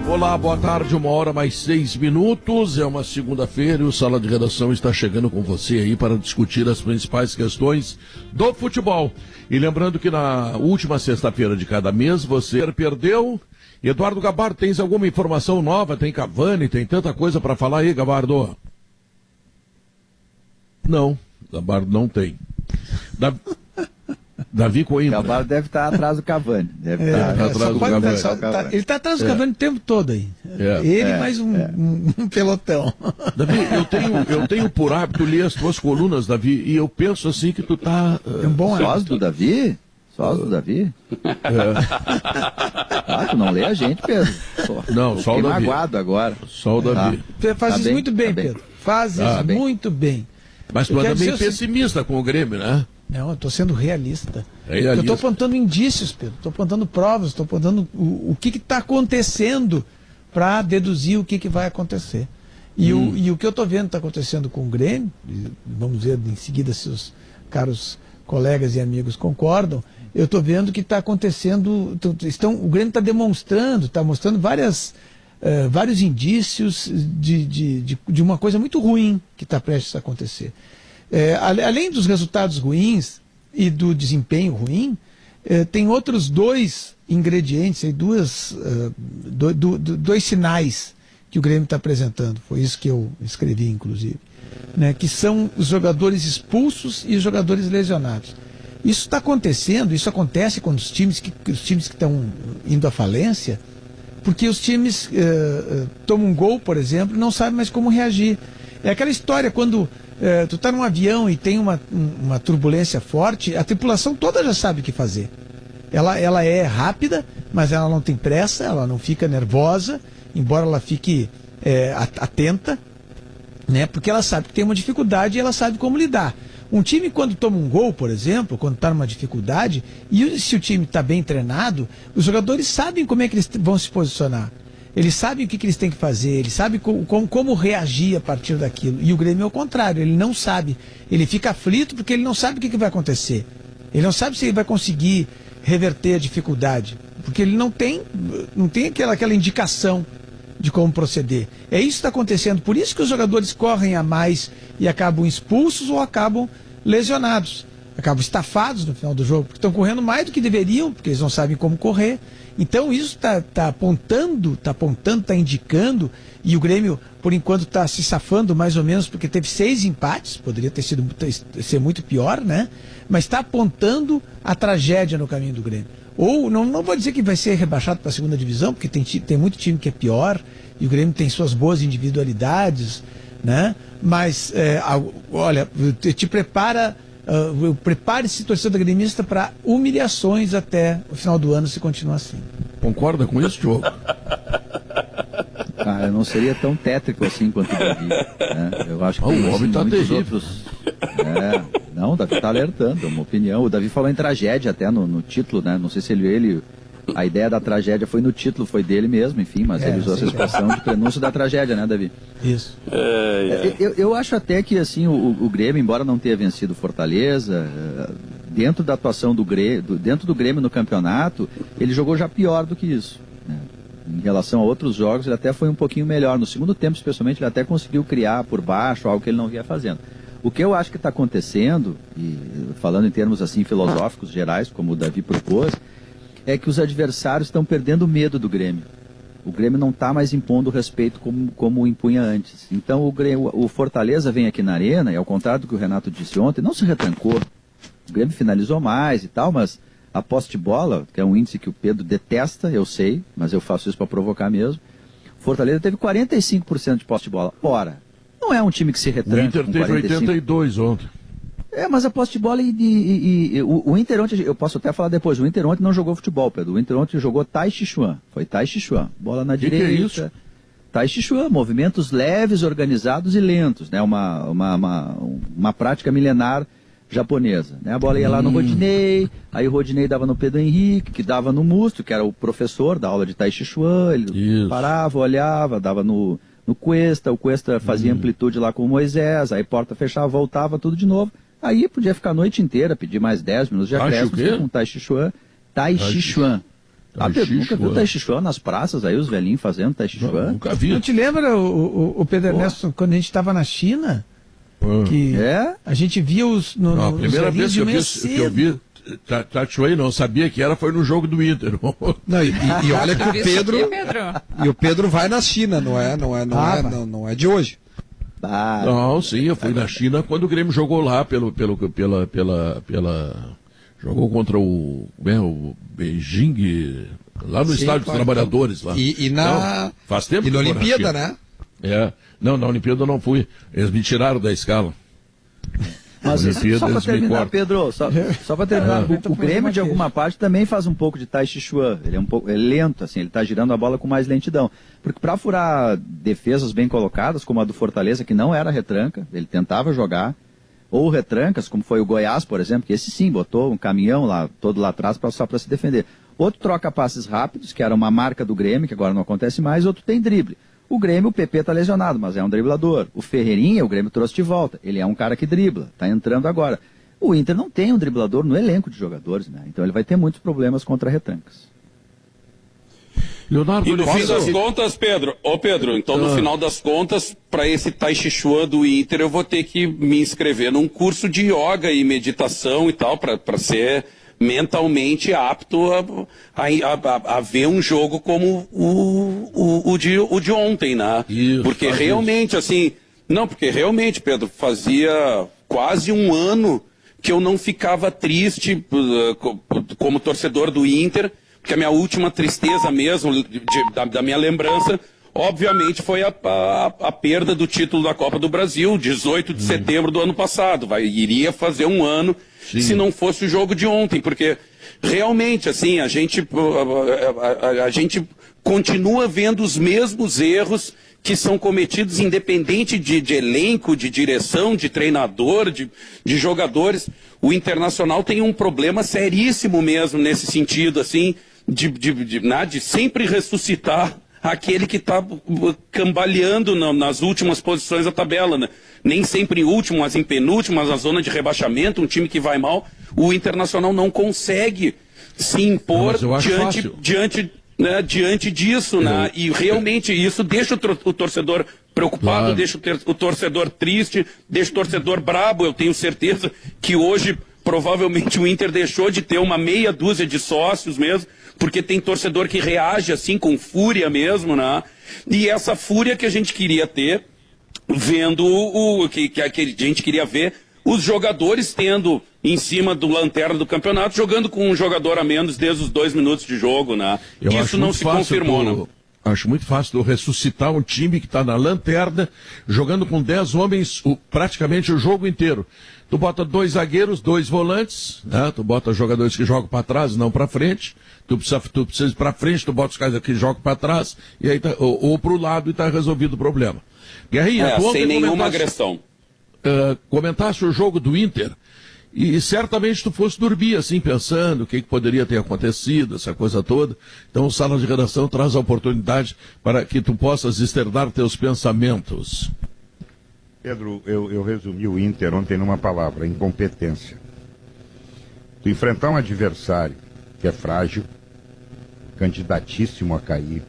Olá, boa tarde, 1h mais 6. É uma segunda-feira e o Sala de Redação está chegando com você aí para discutir as principais questões do futebol. E lembrando que na última sexta-feira de cada mês você perdeu. Eduardo Gabardo, tens alguma informação nova? Tem Cavani, tem tanta coisa para falar aí, Gabardo? Não, Gabardo não tem. Davi Coimbra. Gabardo deve estar atrás do Cavani. Deve estar atrás do Cavani. Ele está atrás do Cavani o tempo todo aí. Mais um pelotão. Davi, eu tenho por hábito ler as tuas colunas, Davi, e eu penso assim que tu tá... Sócio do Davi? Sócio do Davi? Tu não lê a gente, Pedro. Não, só o Davi. Magoado agora. Só o Davi. Faz isso muito bem, Pedro. Faz isso muito bem. Mas tu anda bem pessimista com o Grêmio, né? Não, eu estou sendo realista. Eu estou apontando indícios, Pedro. Estou apontando provas, estou apontando o que está acontecendo para deduzir o que vai acontecer. E o que eu estou vendo está acontecendo com o Grêmio, vamos ver em seguida se os caros colegas e amigos concordam, eu estou vendo que está acontecendo, o Grêmio está demonstrando, está mostrando vários indícios de uma coisa muito ruim que está prestes a acontecer. Além dos resultados ruins e do desempenho ruim, tem outros dois ingredientes, dois sinais que o Grêmio está apresentando. Foi isso que eu escrevi, inclusive. Né, que são os jogadores expulsos e os jogadores lesionados. Isso está acontecendo, isso acontece quando os times que estão indo à falência, porque os times tomam um gol, por exemplo, e não sabem mais como reagir. É aquela história, quando tu está num avião e tem uma turbulência forte, a tripulação toda já sabe o que fazer. Ela é rápida, mas ela não tem pressa, ela não fica nervosa, embora ela fique atenta, né? Porque ela sabe que tem uma dificuldade e ela sabe como lidar. Um time, quando toma um gol, por exemplo, quando está numa dificuldade, e se o time está bem treinado, os jogadores sabem como é que eles vão se posicionar. Eles sabem o que eles têm que fazer, eles sabem como reagir a partir daquilo. E o Grêmio é o contrário, ele não sabe. Ele fica aflito porque ele não sabe o que vai acontecer. Ele não sabe se ele vai conseguir reverter a dificuldade, porque ele não tem aquela indicação de como proceder. É isso que está acontecendo. Por isso que os jogadores correm a mais e acabam expulsos ou acabam lesionados. Acabam estafados no final do jogo, porque estão correndo mais do que deveriam, porque eles não sabem como correr. Então isso está apontando, está indicando, e o Grêmio, por enquanto, está se safando mais ou menos, porque teve 6 empates, poderia ser muito pior, né? Mas está apontando a tragédia no caminho do Grêmio. Ou, não vou dizer que vai ser rebaixado para a segunda divisão, porque tem muito time que é pior, e o Grêmio tem suas boas individualidades, né? Mas, olha, prepare-se, torcedor gremista, para humilhações até o final do ano, se continuar assim. Concorda com isso, Diogo? Eu não seria tão tétrico assim quanto o Davi, né? Eu acho que o homem está terrível. Outros... Não, o Davi está alertando, é uma opinião. O Davi falou em tragédia até no título, né? Não sei se a ideia da tragédia foi no título, foi dele mesmo, enfim, mas ele usou essa expressão de prenúncio da tragédia, né, Davi? Isso. Eu acho até que, assim, o Grêmio, embora não tenha vencido o Fortaleza, dentro da atuação dentro do Grêmio no campeonato, ele jogou já pior do que isso, né? Em relação a outros jogos, ele até foi um pouquinho melhor. No segundo tempo, especialmente, ele até conseguiu criar por baixo algo que ele não vinha fazendo. O que eu acho que está acontecendo, e falando em termos assim filosóficos gerais, como o Davi propôs, é que os adversários estão perdendo medo do Grêmio. O Grêmio não está mais impondo respeito como impunha antes. Então o Fortaleza vem aqui na Arena, e ao contrário do que o Renato disse ontem, não se retrancou. O Grêmio finalizou mais e tal, mas a posse de bola, que é um índice que o Pedro detesta, eu sei, mas eu faço isso para provocar mesmo, o Fortaleza teve 45% de posse de bola. Ora, não é um time que se retranca. O Inter teve 82 ontem. Mas a posse de bola o Inter ontem, eu posso até falar depois, o Inter ontem não jogou futebol, Pedro. O Inter ontem jogou Tai Chi Chuan. Foi Tai Chi Chuan. Bola na direita. Que é isso? Tai Chi Chuan, movimentos leves, organizados e lentos, né? Uma prática milenar japonesa, né? A bola ia lá no Rodinei, aí o Rodinei dava no Pedro Henrique, que dava no Musto, que era o professor da aula de Tai Chi Chuan, ele parava, olhava, dava no Cuesta, o Cuesta fazia amplitude lá com o Moisés, aí porta fechava, voltava, tudo de novo. Aí podia ficar a noite inteira, pedir mais 10 minutos de acréscimo com Tai Chi Chuan. Tai Chi Chuan. Pedro, nunca viu Tai Chi Chuan nas praças aí, os velhinhos fazendo Tai Chi Chuan? Nunca vi. Não te lembra, o Pedro Ernesto, quando a gente estava na China? Que a gente via os... A primeira vez que eu vi Tai Chuan, não sabia que era, foi no jogo do Inter. Não, e olha que o Pedro vai na China, não é de hoje. Não, sim, eu fui na China quando o Grêmio jogou lá jogou contra o Beijing, lá no Estádio dos Trabalhadores. Lá. Não, faz tempo e que na eu vou Olimpíada, China. né? Não, na Olimpíada eu não fui. Eles me tiraram da escala. Mas só para terminar, Pedro, só para terminar, o Grêmio de alguma parte também faz um pouco de Tai Chi Chuan. Ele é lento, assim, ele está girando a bola com mais lentidão. Porque para furar defesas bem colocadas, como a do Fortaleza, que não era retranca, ele tentava jogar, ou retrancas, como foi o Goiás, por exemplo, que esse sim botou um caminhão todo lá atrás só para se defender. Outro troca passes rápidos, que era uma marca do Grêmio, que agora não acontece mais, outro tem drible. O Grêmio, o PP está lesionado, mas é um driblador. O Ferreirinha, o Grêmio trouxe de volta. Ele é um cara que dribla, está entrando agora. O Inter não tem um driblador no elenco de jogadores, né? Então ele vai ter muitos problemas contra retrancas. Leonardo, e no fim das contas, Pedro, então no final das contas, para esse Tai Chi Chuan do Inter, eu vou ter que me inscrever num curso de yoga e meditação e tal, para ser mentalmente apto a ver um jogo como o de ontem, né? Isso, porque realmente, Pedro, fazia quase um ano que eu não ficava triste como torcedor do Inter, porque a minha última tristeza mesmo, da minha lembrança, obviamente foi a perda do título da Copa do Brasil, 18 de setembro do ano passado. Iria fazer um ano se não fosse o jogo de ontem, porque realmente, assim, a gente continua vendo os mesmos erros que são cometidos independente de elenco, de direção, de treinador, de jogadores. O Internacional tem um problema seríssimo mesmo nesse sentido, assim, de sempre ressuscitar aquele que está cambaleando nas últimas posições da tabela, né? Nem sempre em último, mas em penúltimo, mas na zona de rebaixamento, um time que vai mal. O Internacional não consegue se impor diante disso, né? E realmente isso deixa o torcedor preocupado, deixa o torcedor triste, deixa o torcedor brabo. Eu tenho certeza que hoje provavelmente o Inter deixou de ter uma meia dúzia de sócios mesmo, porque tem torcedor que reage assim com fúria mesmo, né? E essa fúria que a gente queria ter, vendo que a gente queria ver os jogadores tendo em cima do lanterna do campeonato, jogando com um jogador a menos desde os 2 minutos de jogo, né? Isso não se confirmou, né? Acho muito fácil ressuscitar um time que está na lanterna, jogando com 10 homens praticamente o jogo inteiro. Tu bota 2 zagueiros, 2 volantes, né? Tu bota jogadores que jogam para trás, não para frente. Tu precisa ir para frente, tu bota os caras que jogam para trás, e aí ou para o lado e está resolvido o problema. Guerrinha, sem nenhuma agressão. Comentasse o jogo do Inter, e certamente tu fosse dormir assim, pensando o que poderia ter acontecido, essa coisa toda. Então, o Sala de Redação traz a oportunidade para que tu possas externar teus pensamentos. Pedro, eu resumi o Inter ontem numa palavra: incompetência. Tu enfrentar um adversário que é frágil, candidatíssimo a cair,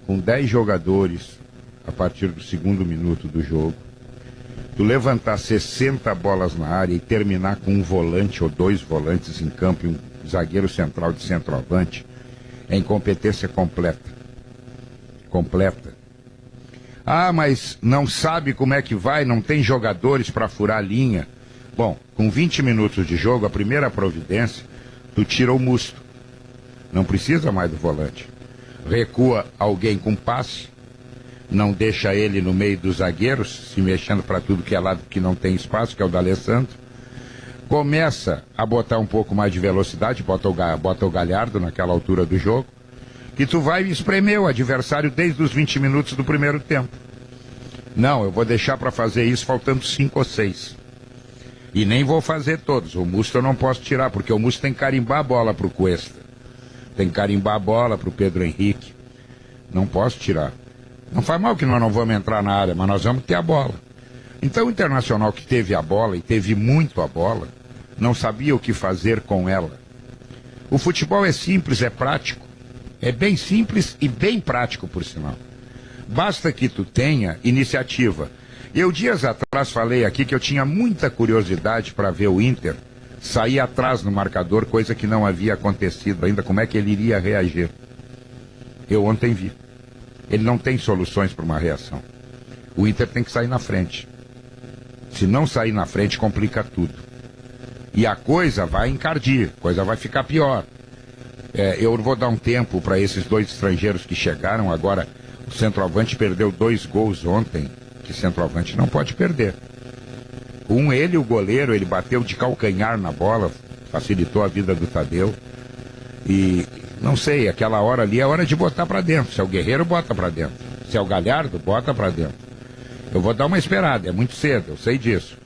com 10 jogadores a partir do 2º minuto do jogo, tu levantar 60 bolas na área e terminar com um volante ou 2 volantes em campo e um zagueiro central de centroavante, é incompetência completa. Completa. Ah, mas não sabe como é que vai, não tem jogadores para furar a linha. Bom, com 20 minutos de jogo, a primeira providência, tu tira o Musto. Não precisa mais do volante. Recua alguém com passe, não deixa ele no meio dos zagueiros, se mexendo para tudo que é lado que não tem espaço, que é o D'Alessandro. Começa a botar um pouco mais de velocidade, bota o Galhardo naquela altura do jogo, que tu vai espremer o adversário desde os 20 minutos do primeiro tempo. Não, eu vou deixar para fazer isso faltando 5 ou 6. E nem vou fazer todos. O Musto eu não posso tirar, porque o Musto tem que carimbar a bola para o Cuesta. Tem que carimbar a bola para o Pedro Henrique. Não posso tirar. Não faz mal que nós não vamos entrar na área, mas nós vamos ter a bola. Então o Internacional, que teve a bola, e teve muito a bola, não sabia o que fazer com ela. O futebol é simples, é prático. É bem simples e bem prático, por sinal. Basta que tu tenha iniciativa. Eu dias atrás falei aqui que eu tinha muita curiosidade para ver o Inter sair atrás no marcador, coisa que não havia acontecido ainda, como é que ele iria reagir. Eu ontem vi. Ele não tem soluções para uma reação. O Inter tem que sair na frente. Se não sair na frente, complica tudo. E a coisa vai encardir, a coisa vai ficar pior. Eu vou dar um tempo para esses 2 estrangeiros que chegaram agora. O centroavante perdeu 2 gols ontem, que centroavante não pode perder. Ele, o goleiro, ele bateu de calcanhar na bola, facilitou a vida do Tadeu. E, não sei, aquela hora ali é hora de botar para dentro. Se é o Guerreiro, bota para dentro. Se é o Galhardo, bota para dentro. Eu vou dar uma esperada, é muito cedo, eu sei disso.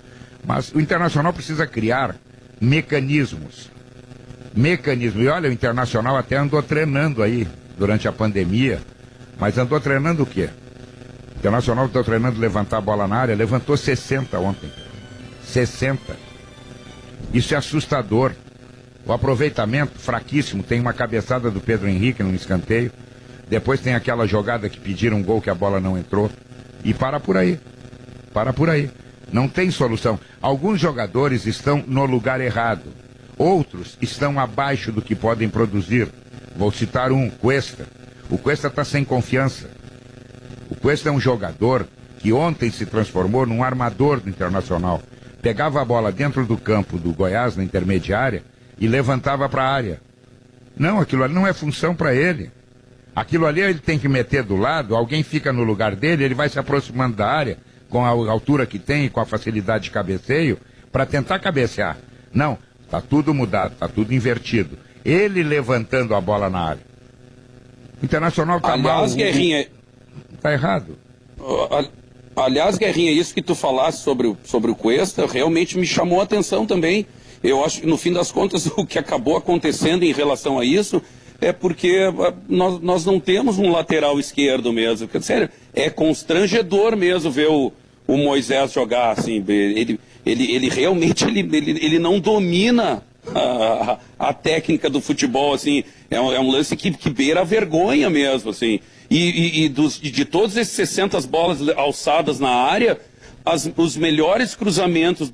Mas o Internacional precisa criar mecanismos. E olha, o Internacional até andou treinando aí durante a pandemia. Mas andou treinando o quê? O Internacional andou treinando levantar a bola na área, levantou 60 ontem. 60. Isso é assustador. O aproveitamento fraquíssimo, tem uma cabeçada do Pedro Henrique num escanteio. Depois tem aquela jogada que pediram um gol que a bola não entrou. E para por aí. Não tem solução. Alguns jogadores estão no lugar errado. Outros estão abaixo do que podem produzir. Vou citar Cuesta. O Cuesta está sem confiança. O Cuesta é um jogador que ontem se transformou num armador do Internacional. Pegava a bola dentro do campo do Goiás, na intermediária, e levantava para a área. Não, aquilo ali não é função para ele. Aquilo ali ele tem que meter do lado, alguém fica no lugar dele, ele vai se aproximando da área, com a altura que tem, com a facilidade de cabeceio, para tentar cabecear. Não, está tudo mudado, está tudo invertido. Ele levantando a bola na área. O Internacional está mal. Aliás, Guerrinha... Está errado. Aliás, Guerrinha, isso que tu falaste sobre o Cuesta realmente me chamou a atenção também. Eu acho que, no fim das contas, o que acabou acontecendo em relação a isso é porque nós não temos um lateral esquerdo mesmo. Sério, é constrangedor mesmo ver o Moisés jogar assim. Ele realmente ele não domina a técnica do futebol, assim. É um lance que beira a vergonha mesmo, assim. E de todos esses 60 bolas alçadas na área, os melhores cruzamentos,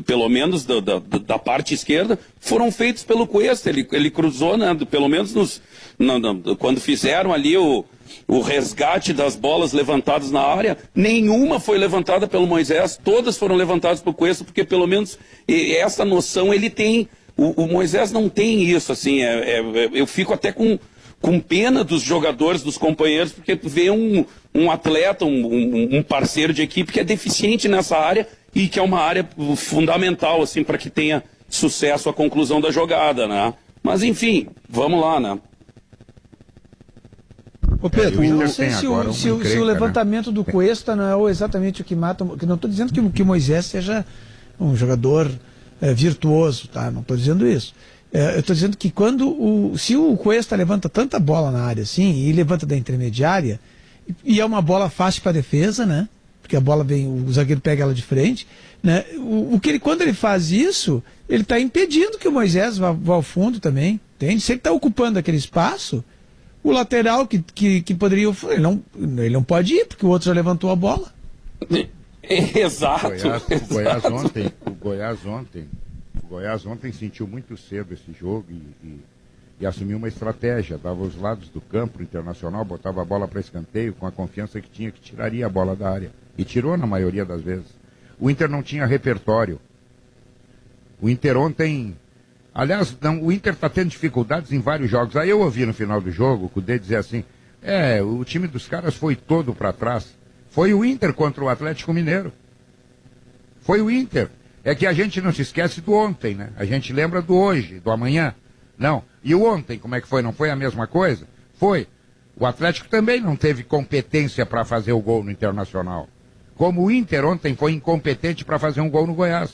pelo menos da parte esquerda, foram feitos pelo Cuesta. Ele cruzou, né, pelo menos quando fizeram ali o resgate das bolas levantadas na área, nenhuma foi levantada pelo Moisés, todas foram levantadas pelo Cuesta, porque pelo menos essa noção ele tem. O Moisés não tem isso, assim. Eu fico até com pena dos jogadores, dos companheiros, porque vê um atleta, um parceiro de equipe que é deficiente nessa área e que é uma área fundamental, assim, para que tenha sucesso a conclusão da jogada, né? Mas, enfim, vamos lá, né? Ô Pedro, eu não sei se o levantamento do Cuesta não é exatamente o que mata. Que não estou dizendo que o Moisés seja um jogador virtuoso, tá? Não estou dizendo isso. Eu estou dizendo que se o Cuesta levanta tanta bola na área assim, e levanta da intermediária, e é uma bola fácil para a defesa, né? Porque a bola vem, o zagueiro pega ela de frente, né? Quando ele faz isso, ele está impedindo que o Moisés vá ao fundo também, entende? Se ele está ocupando aquele espaço, o lateral que poderia... Ele não pode ir, porque o outro já levantou a bola. Exato. O Goiás ontem sentiu muito cedo esse jogo e assumiu uma estratégia. Dava os lados do campo, o Internacional botava a bola para escanteio com a confiança que tinha, que tiraria a bola da área. E tirou na maioria das vezes. O Inter não tinha repertório. O Inter ontem... Aliás, o Inter está tendo dificuldades em vários jogos. Aí eu ouvi no final do jogo o Cudê dizer assim, o time dos caras foi todo para trás. Foi o Inter contra o Atlético Mineiro. Foi o Inter. É que a gente não se esquece do ontem, né? A gente lembra do hoje, do amanhã. Não. E o ontem, como é que foi? Não foi a mesma coisa? Foi. O Atlético também não teve competência para fazer o gol no Internacional. Como o Inter ontem foi incompetente para fazer um gol no Goiás.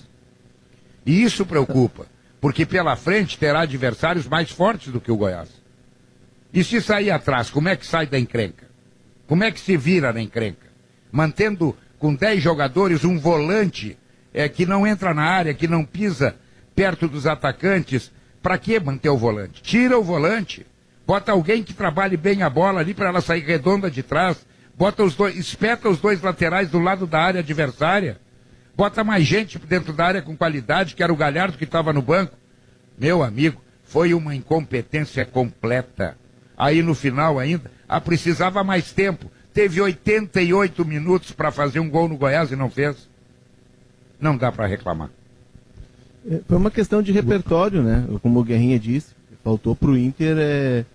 E isso preocupa. Porque pela frente terá adversários mais fortes do que o Goiás. E se sair atrás, como é que sai da encrenca? Como é que se vira na encrenca? Mantendo com 10 jogadores um volante que não entra na área, que não pisa perto dos atacantes. Para que manter o volante? Tira o volante. bota alguém que trabalhe bem a bola ali para ela sair redonda de trás, bota os dois, espeta os dois laterais do lado da área adversária, bota mais gente dentro da área com qualidade, que era o Galhardo que estava no banco. Meu amigo, foi uma incompetência completa. Aí no final ainda, precisava mais tempo. Teve 88 minutos para fazer um gol no Goiás e não fez. Não dá para reclamar. Foi uma questão de repertório, né? Como o Guerrinha disse, faltou pro Inter.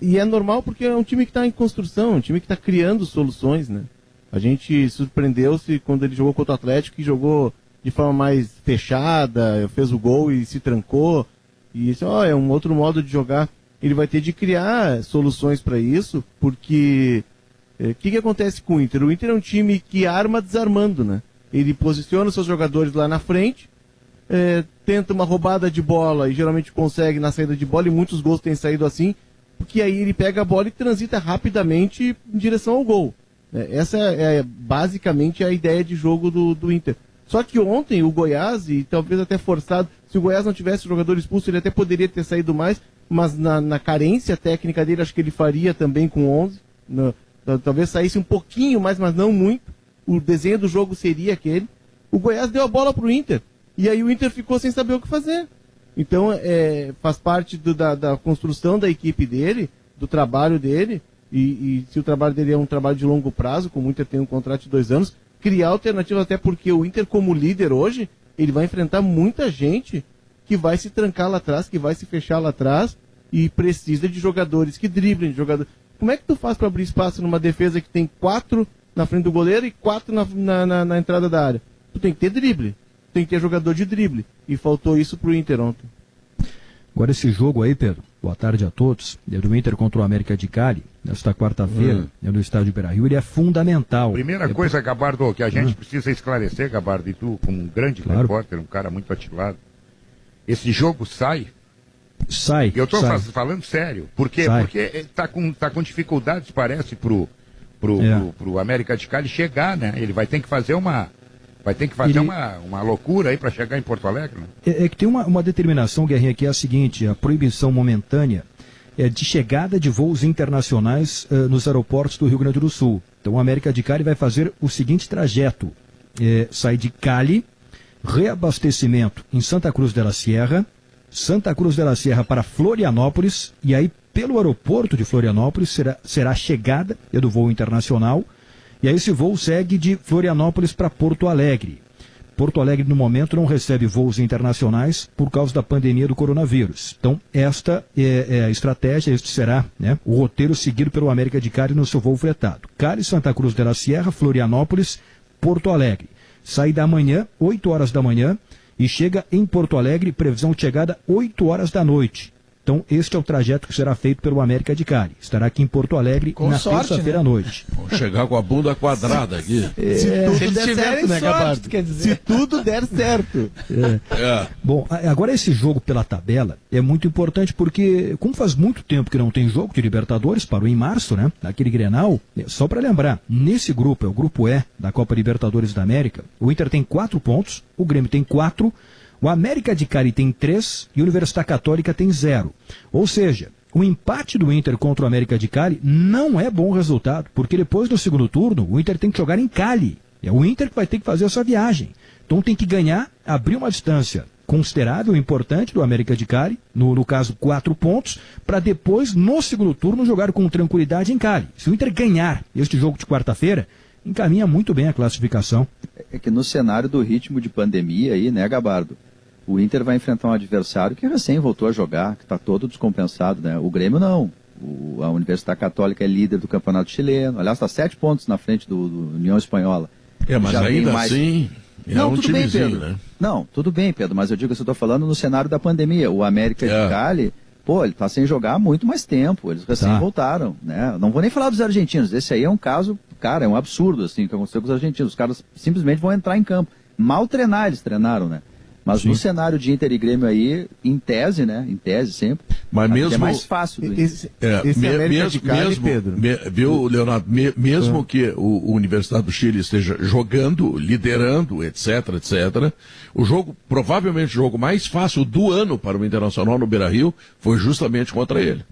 E é normal porque é um time que está em construção, um time que está criando soluções, né? A gente surpreendeu-se quando ele jogou contra o Atlético, e jogou de forma mais fechada, fez o gol e se trancou. E isso é um outro modo de jogar. Ele vai ter de criar soluções para isso, porque o que acontece com o Inter? O Inter é um time que arma desarmando, né? Ele posiciona os seus jogadores lá na frente, tenta uma roubada de bola e geralmente consegue na saída de bola, e muitos gols têm saído assim, porque aí ele pega a bola e transita rapidamente em direção ao gol. Essa é basicamente a ideia de jogo do Inter. Só que ontem o Goiás, e talvez até forçado, se o Goiás não tivesse o jogador expulso, ele até poderia ter saído mais, mas na carência técnica dele, acho que ele faria também com 11. Talvez saísse um pouquinho mais, mas não muito. O desenho do jogo seria aquele. O Goiás deu a bola pro Inter, e aí o Inter ficou sem saber o que fazer. Então, faz parte da construção da equipe dele, do trabalho dele, e se o trabalho dele é um trabalho de longo prazo, como o Inter tem um contrato de 2 anos, criar alternativas, até porque o Inter, como líder hoje, ele vai enfrentar muita gente que vai se trancar lá atrás, que vai se fechar lá atrás, e precisa de jogadores que driblem, Como é que tu faz para abrir espaço numa defesa que tem 4 na frente do goleiro e 4 na entrada da área? Tu tem que ter drible, tem que ter jogador de drible, e faltou isso pro Inter ontem. Agora esse jogo aí, Pedro, boa tarde a todos, do Inter contra o América de Cali, nesta quarta-feira, no estádio Beira-Rio, ele é fundamental. Primeira coisa, Gabardo, que a gente precisa esclarecer, Gabardo, e tu, como um grande repórter, um cara muito ativado, esse jogo sai. Eu estou falando sério. Por quê? Porque tá com dificuldades, parece, pro América de Cali chegar, né? Ele vai ter que fazer uma loucura aí para chegar em Porto Alegre, né? É que tem uma determinação, Guerrinha, que é a seguinte: a proibição momentânea de chegada de voos internacionais nos aeroportos do Rio Grande do Sul. Então, a América de Cali vai fazer o seguinte trajeto: sai de Cali, reabastecimento em Santa Cruz de la Sierra para Florianópolis, e aí pelo aeroporto de Florianópolis será a chegada do voo internacional, e aí esse voo segue de Florianópolis para Porto Alegre. Porto Alegre, no momento, não recebe voos internacionais por causa da pandemia do coronavírus. Então, esta é a estratégia, este será, né, o roteiro seguido pelo América de Cali no seu voo fretado. Cali, Santa Cruz de la Sierra, Florianópolis, Porto Alegre. Saída amanhã, 8 horas da manhã, e chega em Porto Alegre, previsão de chegada 8 horas da noite. Então, este é o trajeto que será feito pelo América de Cali. Estará aqui em Porto Alegre na terça-feira à noite. Vou chegar com a bunda quadrada aqui. Se tudo der certo, né, Gabardo? Se tudo der certo. Bom, agora esse jogo pela tabela é muito importante porque, como faz muito tempo que não tem jogo de Libertadores, parou em março, né? Naquele Grenal, só para lembrar, nesse grupo, é o grupo E da Copa Libertadores da América, o Inter tem 4 pontos, o Grêmio tem 4, o América de Cali tem 3 e a Universidade Católica tem 0. Ou seja, o empate do Inter contra o América de Cali não é bom resultado, porque depois do segundo turno o Inter tem que jogar em Cali. É o Inter que vai ter que fazer essa viagem. Então tem que ganhar, abrir uma distância considerável, importante do América de Cali, no caso 4 pontos, para depois, no segundo turno, jogar com tranquilidade em Cali. Se o Inter ganhar este jogo de quarta-feira, encaminha muito bem a classificação. É que no cenário do ritmo de pandemia aí, né, Gabardo? O Inter vai enfrentar um adversário que recém voltou a jogar, que está todo descompensado, né? O Grêmio não. A Universidade Católica é líder do Campeonato Chileno. Aliás, está 7 pontos na frente do União Espanhola. Mas já ainda assim, não, um tudo bem, timezinho, Pedro. né? Não, tudo bem, Pedro, mas eu digo que eu estou falando no cenário da pandemia. O América de Cali, ele está sem jogar há muito mais tempo. Eles recém voltaram, né? Não vou nem falar dos argentinos. Esse aí é um caso, cara, é um absurdo, assim, o que aconteceu com os argentinos. Os caras simplesmente vão entrar em campo. Mal treinar, eles treinaram, né? Mas no cenário de Inter e Grêmio aí, em tese, né? Em tese sempre. Mas mesmo, é mais fácil. Esse América de Cali, Pedro. Viu, Leonardo? Mesmo que o Universidade do Chile esteja jogando, liderando, etc, o jogo, provavelmente o jogo mais fácil do ano para o Internacional no Beira-Rio foi justamente contra ele.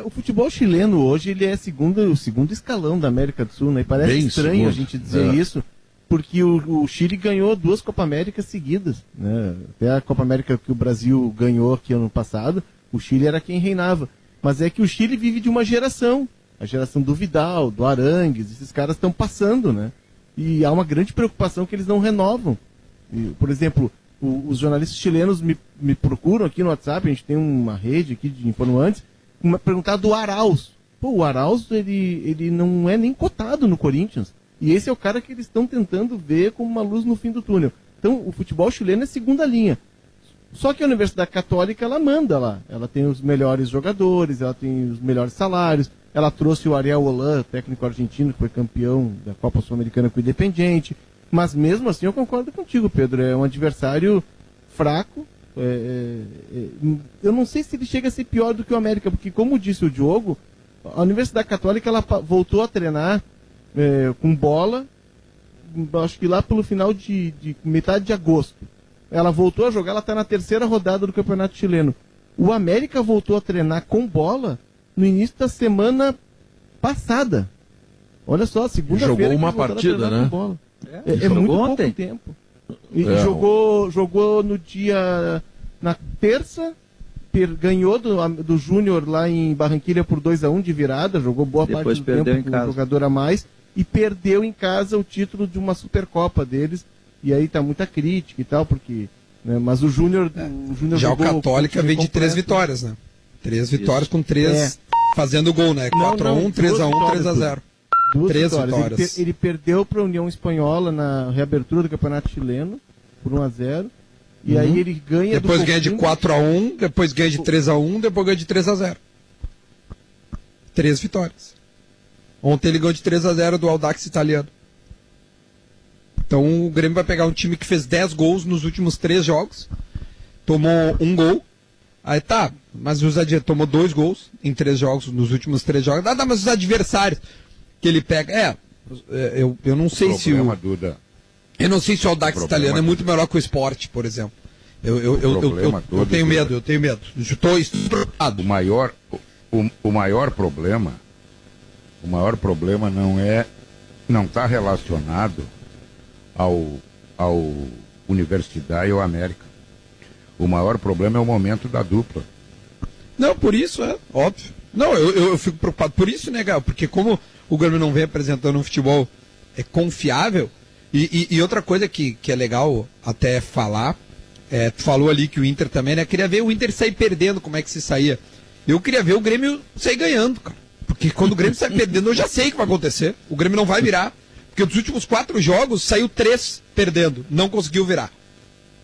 O futebol chileno hoje ele é o segundo escalão da América do Sul, né? E parece Bem estranho segundo. a gente dizer isso, porque o Chile ganhou 2 Copa Américas seguidas, né? Até a Copa América que o Brasil ganhou aqui ano passado, o Chile era quem reinava. Mas é que o Chile vive de uma geração, a geração do Vidal, do Arangues, esses caras estão passando, né? E há uma grande preocupação que eles não renovam. E, por exemplo, os jornalistas chilenos me procuram aqui no WhatsApp, a gente tem uma rede aqui de informantes, perguntar do Arauz. Pô, o Arauz, ele não é nem cotado no Corinthians. E esse é o cara que eles estão tentando ver como uma luz no fim do túnel. Então, o futebol chileno é segunda linha. Só que a Universidade Católica, ela manda lá. Ela tem os melhores jogadores, ela tem os melhores salários. Ela trouxe o Ariel Holan, técnico argentino, que foi campeão da Copa Sul-Americana com o Independiente. Mas mesmo assim, eu concordo contigo, Pedro. É um adversário fraco. Eu não sei se ele chega a ser pior do que o América, porque, como disse o Diogo, a Universidade Católica ela voltou a treinar com bola, acho que lá pelo final de metade de agosto. Ela voltou a jogar, ela está na 3ª rodada do Campeonato Chileno. O América voltou a treinar com bola no início da semana passada. Olha só, segunda-feira. Jogou uma partida, né? É muito pouco tempo. E jogou no dia. Na terça, ganhou do Júnior lá em Barranquilla por 2-1 de virada, jogou boa Depois parte do tempo com um jogador a mais e perdeu em casa o título de uma Supercopa deles. E aí tá muita crítica e tal, porque. Né, mas o Júnior. Já o Católica vem de 3 vitórias, né? 3 vitórias com 3 fazendo gol, né? 4-1, 3-1, 3-0. 3 vitórias. Ele perdeu para a União Espanhola na reabertura do Campeonato Chileno por 1-0. E aí ele ganha. Depois ganha de 4-1, depois ganha de 3-1, depois ganha de 3-0. 3 vitórias. Ontem ele ganhou de 3-0 do Audax italiano. Então o Grêmio vai pegar um time que fez 10 gols nos últimos 3 jogos. Tomou 1 gol. Aí tá, mas tomou 2 gols em 3 jogos, nos últimos 3 jogos. Mas os adversários que ele pega. Eu não sei se o. Duda. Eu não sei se o Audax italiano é muito melhor que o Sport, por exemplo. Eu tenho medo, eu tenho medo. Estou preocupado. O maior problema não está relacionado ao Universidade e ao América. O maior problema é o momento da dupla. Não, por isso, óbvio. Não, eu fico preocupado por isso, né, Gal? Porque como o Grêmio não vem apresentando um futebol confiável, e outra coisa que é legal até falar, tu falou ali que o Inter também, né? Queria ver o Inter sair perdendo, como é que se saía. Eu queria ver o Grêmio sair ganhando, cara. Porque quando o Grêmio sai perdendo, eu já sei o que vai acontecer. O Grêmio não vai virar. Porque dos últimos 4 jogos, saiu 3 perdendo. Não conseguiu virar.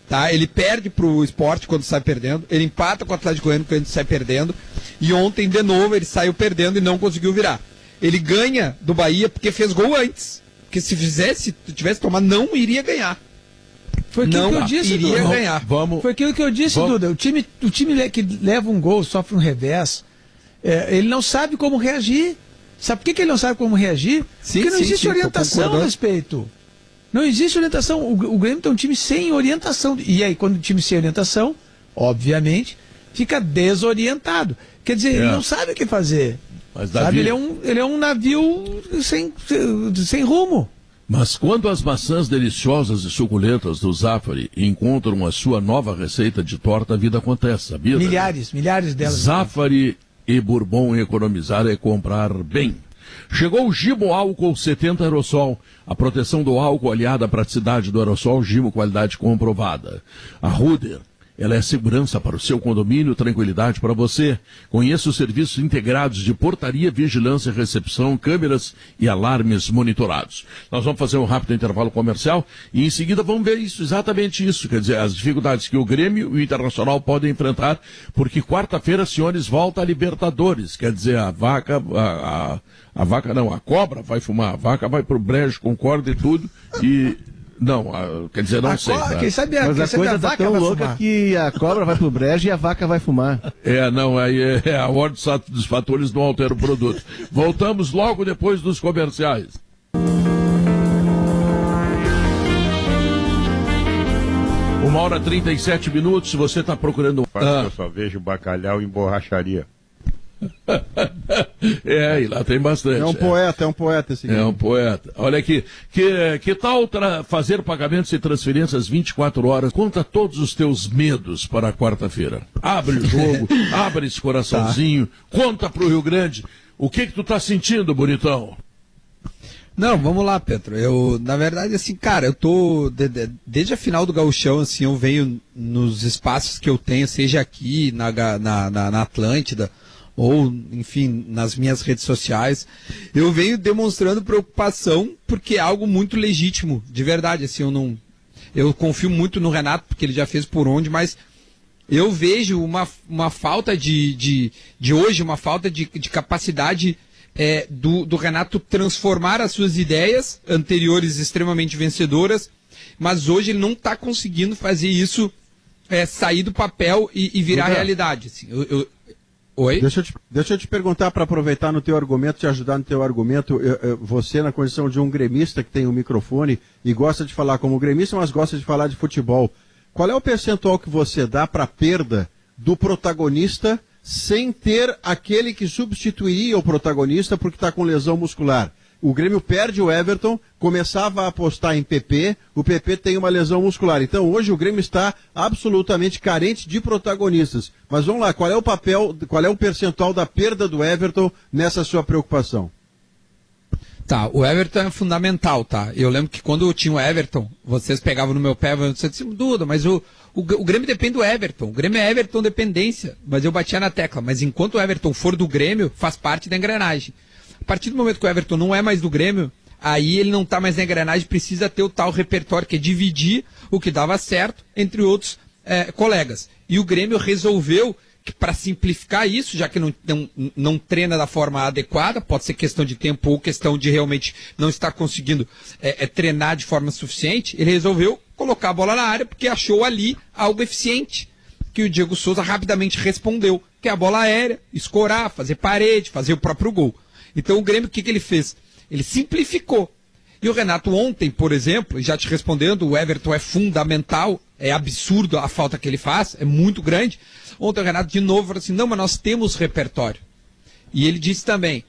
Tá? Ele perde pro Sport quando sai perdendo. Ele empata com o Atlético Goiano quando sai perdendo. E ontem, de novo, ele saiu perdendo e não conseguiu virar. Ele ganha do Bahia porque fez gol antes. Porque se tivesse tomado, não iria ganhar. Foi aquilo que eu disse, iria Duda. ganhar. Foi aquilo que eu disse, Duda. O time que leva um gol, sofre um revés, ele não sabe como reagir. Sabe por que ele não sabe como reagir? Porque não existe orientação a respeito. Não existe orientação. O Grêmio tem um time sem orientação. E aí, quando o time sem orientação, obviamente, fica desorientado. Quer dizer, ele não sabe o que fazer. Mas, Davi... Sabe? Ele é um navio sem rumo. Mas quando as maçãs deliciosas e suculentas do Zafari encontram a sua nova receita de torta, a vida acontece, sabia? Milhares delas. Zafari e Bourbon economizar é comprar bem. Chegou o Gimo Álcool 70 Aerosol. A proteção do álcool aliada à praticidade do aerossol, Gimo, qualidade comprovada. A Ruder, ela é segurança para o seu condomínio, tranquilidade para você. Conheça os serviços integrados de portaria, vigilância, recepção, câmeras e alarmes monitorados. Nós vamos fazer um rápido intervalo comercial e em seguida vamos ver exatamente isso. Quer dizer, as dificuldades que o Grêmio e o Internacional podem enfrentar, porque quarta-feira, senhores, volta a Libertadores. Quer dizer, a cobra vai fumar, a vaca vai pro brejo, concorda e tudo, e Não, quer dizer, não sei. Quem sabe Mas quem a sabe coisa tá vaca tão vai louca fumar. que a cobra vai pro brejo e a vaca vai fumar. Aí a ordem dos fatores não altera o produto. Voltamos logo depois dos comerciais. 1h37. Se você está procurando... Eu só vejo bacalhau em borracharia. E lá tem bastante. É um poeta esse É um poeta. Olha aqui, que tal fazer pagamentos e transferências 24 horas? Conta todos os teus medos para a quarta-feira. Abre o jogo, abre esse coraçãozinho, conta pro Rio Grande. O que tu tá sentindo, bonitão? Não, vamos lá, Pedro. Eu, na verdade, assim, cara, eu tô, desde a final do Gauchão, assim, eu venho nos espaços que eu tenho, seja aqui na Atlântida, ou, enfim, nas minhas redes sociais, eu venho demonstrando preocupação porque é algo muito legítimo, de verdade, assim, eu confio muito no Renato, porque ele já fez por onde, mas eu vejo uma falta de hoje, uma falta de capacidade do Renato transformar as suas ideias anteriores extremamente vencedoras, mas hoje ele não está conseguindo fazer isso sair do papel e virar realidade, assim, Oi? Deixa eu te perguntar, para aproveitar no teu argumento, te ajudar no teu argumento, você na condição de um gremista que tem um microfone e gosta de falar como gremista, mas gosta de falar de futebol, qual é o percentual que você dá para a perda do protagonista sem ter aquele que substituiria o protagonista porque está com lesão muscular? O Grêmio perde o Everton, começava a apostar em PP, o PP tem uma lesão muscular. Então hoje o Grêmio está absolutamente carente de protagonistas. Mas vamos lá, qual é o percentual da perda do Everton nessa sua preocupação? Tá, o Everton é fundamental, tá? Eu lembro que quando eu tinha o Everton, vocês pegavam no meu pé, você disse, Duda, mas o Grêmio depende do Everton. O Grêmio é Everton dependência. Mas eu batia na tecla. Mas enquanto o Everton for do Grêmio, faz parte da engrenagem. A partir do momento que o Everton não é mais do Grêmio, aí ele não está mais na engrenagem, precisa ter o tal repertório, que é dividir o que dava certo entre outros colegas. E o Grêmio resolveu que, para simplificar isso, já que não treina da forma adequada, pode ser questão de tempo ou questão de realmente não estar conseguindo treinar de forma suficiente, ele resolveu colocar a bola na área porque achou ali algo eficiente, que o Diego Souza rapidamente respondeu, que é a bola aérea, escorar, fazer parede, fazer o próprio gol. Então o Grêmio, o que ele fez? Ele simplificou. E o Renato ontem, por exemplo, já te respondendo, o Everton é fundamental, é absurdo a falta que ele faz, é muito grande. Ontem o Renato de novo falou assim, não, mas nós temos repertório. E ele disse também,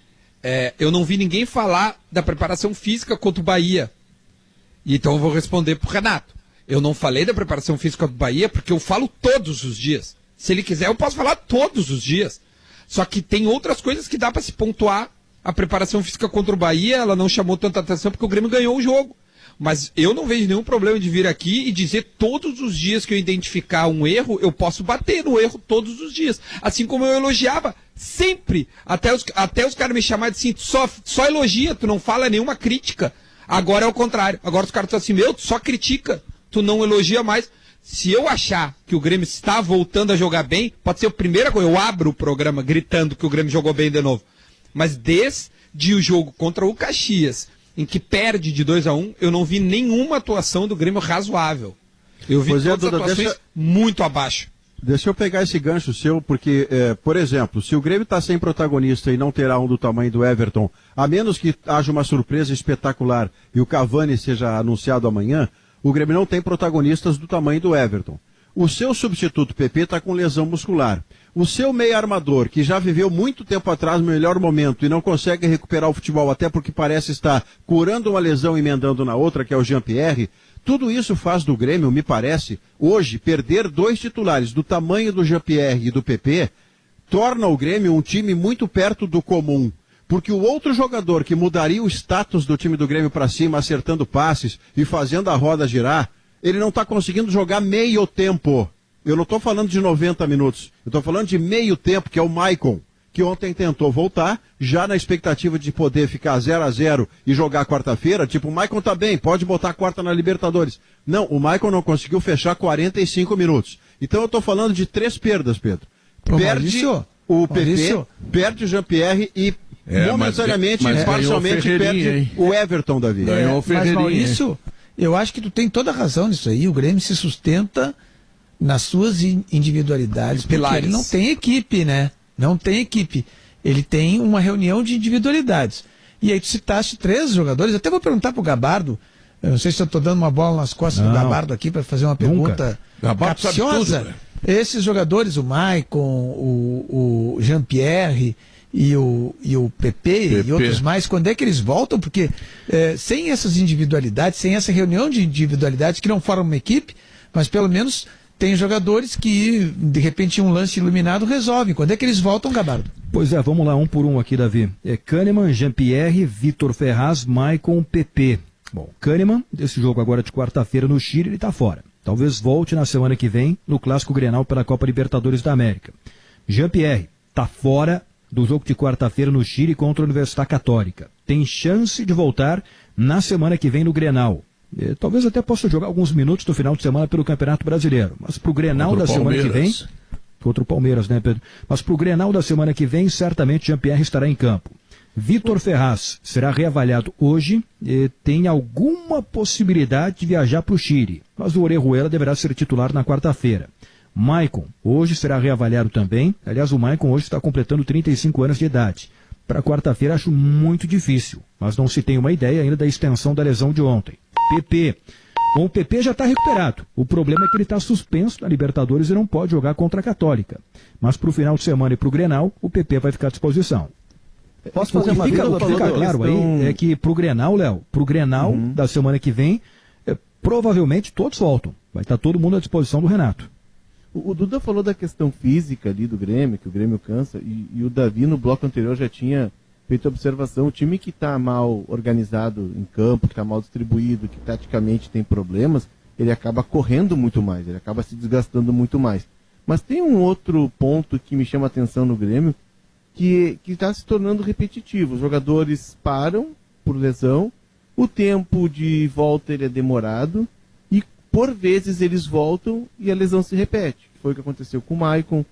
eu não vi ninguém falar da preparação física contra o Bahia. E então eu vou responder pro Renato. Eu não falei da preparação física do Bahia porque eu falo todos os dias. Se ele quiser, eu posso falar todos os dias. Só que tem outras coisas que dá para se pontuar. A preparação física contra o Bahia, ela não chamou tanta atenção porque o Grêmio ganhou o jogo. Mas eu não vejo nenhum problema de vir aqui e dizer todos os dias que eu identificar um erro, eu posso bater no erro todos os dias. Assim como eu elogiava sempre. Até os caras me chamarem assim, só elogia, tu não fala nenhuma crítica. Agora é o contrário. Agora os caras estão assim, tu só critica, tu não elogia mais. Se eu achar que o Grêmio está voltando a jogar bem, pode ser a primeira coisa, eu abro o programa gritando que o Grêmio jogou bem de novo. Mas desde o jogo contra o Caxias, em que perde de 2-1, eu não vi nenhuma atuação do Grêmio razoável. Eu vi todas as atuações muito abaixo. Deixa eu pegar esse gancho seu, porque, por exemplo, se o Grêmio está sem protagonista e não terá um do tamanho do Everton, a menos que haja uma surpresa espetacular e o Cavani seja anunciado amanhã, o Grêmio não tem protagonistas do tamanho do Everton. O seu substituto PP está com lesão muscular. O seu meio armador, que já viveu muito tempo atrás no melhor momento e não consegue recuperar o futebol, até porque parece estar curando uma lesão e emendando na outra, que é o Jean-Pierre, tudo isso faz do Grêmio, me parece, hoje, perder dois titulares do tamanho do Jean-Pierre e do PP, torna o Grêmio um time muito perto do comum. Porque o outro jogador que mudaria o status do time do Grêmio para cima, acertando passes e fazendo a roda girar, ele não está conseguindo jogar meio tempo. Eu não estou falando de 90 minutos. Eu estou falando de meio tempo, que é o Maicon, que ontem tentou voltar, já na expectativa de poder ficar 0-0 e jogar quarta-feira. Tipo, o Maicon tá bem, pode botar a quarta na Libertadores. Não, o Maicon não conseguiu fechar 45 minutos. Então eu estou falando de 3 perdas, Pedro. Perde o PP, perde o Jean-Pierre e momentaneamente, parcialmente, perde o Everton, Davi. Mas Maurício, Eu acho que tu tem toda a razão nisso aí. O Grêmio se sustenta nas suas individualidades, porque Pilares. ele não tem equipe, né? Não tem equipe. Ele tem uma reunião de individualidades. E aí tu citaste 3 jogadores. Até vou perguntar pro Gabardo. Eu não sei se eu estou dando uma bola nas costas do Gabardo aqui para fazer uma pergunta capciosa. Esses jogadores, o Maicon, o Jean-Pierre e o PP e outros mais, quando é que eles voltam? Porque sem essas individualidades, sem essa reunião de individualidades, que não formam uma equipe, mas pelo menos tem jogadores que, de repente, um lance iluminado resolvem. Quando é que eles voltam, Gabardo? Pois é, vamos lá, um por um aqui, Davi. Kahneman, Jean-Pierre, Vitor Ferraz, Maicon, PP. Bom, Kahneman, desse jogo agora de quarta-feira no Chile, ele está fora. Talvez volte na semana que vem no Clássico Grenal pela Copa Libertadores da América. Jean-Pierre está fora do jogo de quarta-feira no Chile contra a Universidade Católica. Tem chance de voltar na semana que vem no Grenal. Talvez até possa jogar alguns minutos no final de semana pelo Campeonato Brasileiro. Mas para o Grenal da semana que vem... Contra o Palmeiras, né, Pedro? Mas para o Grenal da semana que vem, certamente Jean-Pierre estará em campo. Vitor Ferraz será reavaliado hoje e tem alguma possibilidade de viajar para o Chile, mas o Orejuela deverá ser titular na quarta-feira. Maicon, hoje será reavaliado também. Aliás, o Maicon hoje está completando 35 anos de idade. Para quarta-feira acho muito difícil, mas não se tem uma ideia ainda da extensão da lesão de ontem. PP. Bom, o PP já está recuperado. O problema é que ele está suspenso na Libertadores e não pode jogar contra a Católica. Mas para o final de semana e para o Grenal, o PP vai ficar à disposição. Posso fazer uma fica claro aí é que pro Grenal, Léo, pro Grenal da semana que vem, provavelmente todos voltam. Vai estar todo mundo à disposição do Renato. O Duda falou da questão física ali do Grêmio, que o Grêmio cansa, e o Davi no bloco anterior já tinha feito a observação. O time que está mal organizado em campo, que está mal distribuído, que taticamente tem problemas, ele acaba correndo muito mais, ele acaba se desgastando muito mais. Mas tem um outro ponto que me chama a atenção no Grêmio, que está se tornando repetitivo. Os jogadores param por lesão, o tempo de volta ele é demorado e por vezes eles voltam e a lesão se repete. Foi o que aconteceu com o Maicon,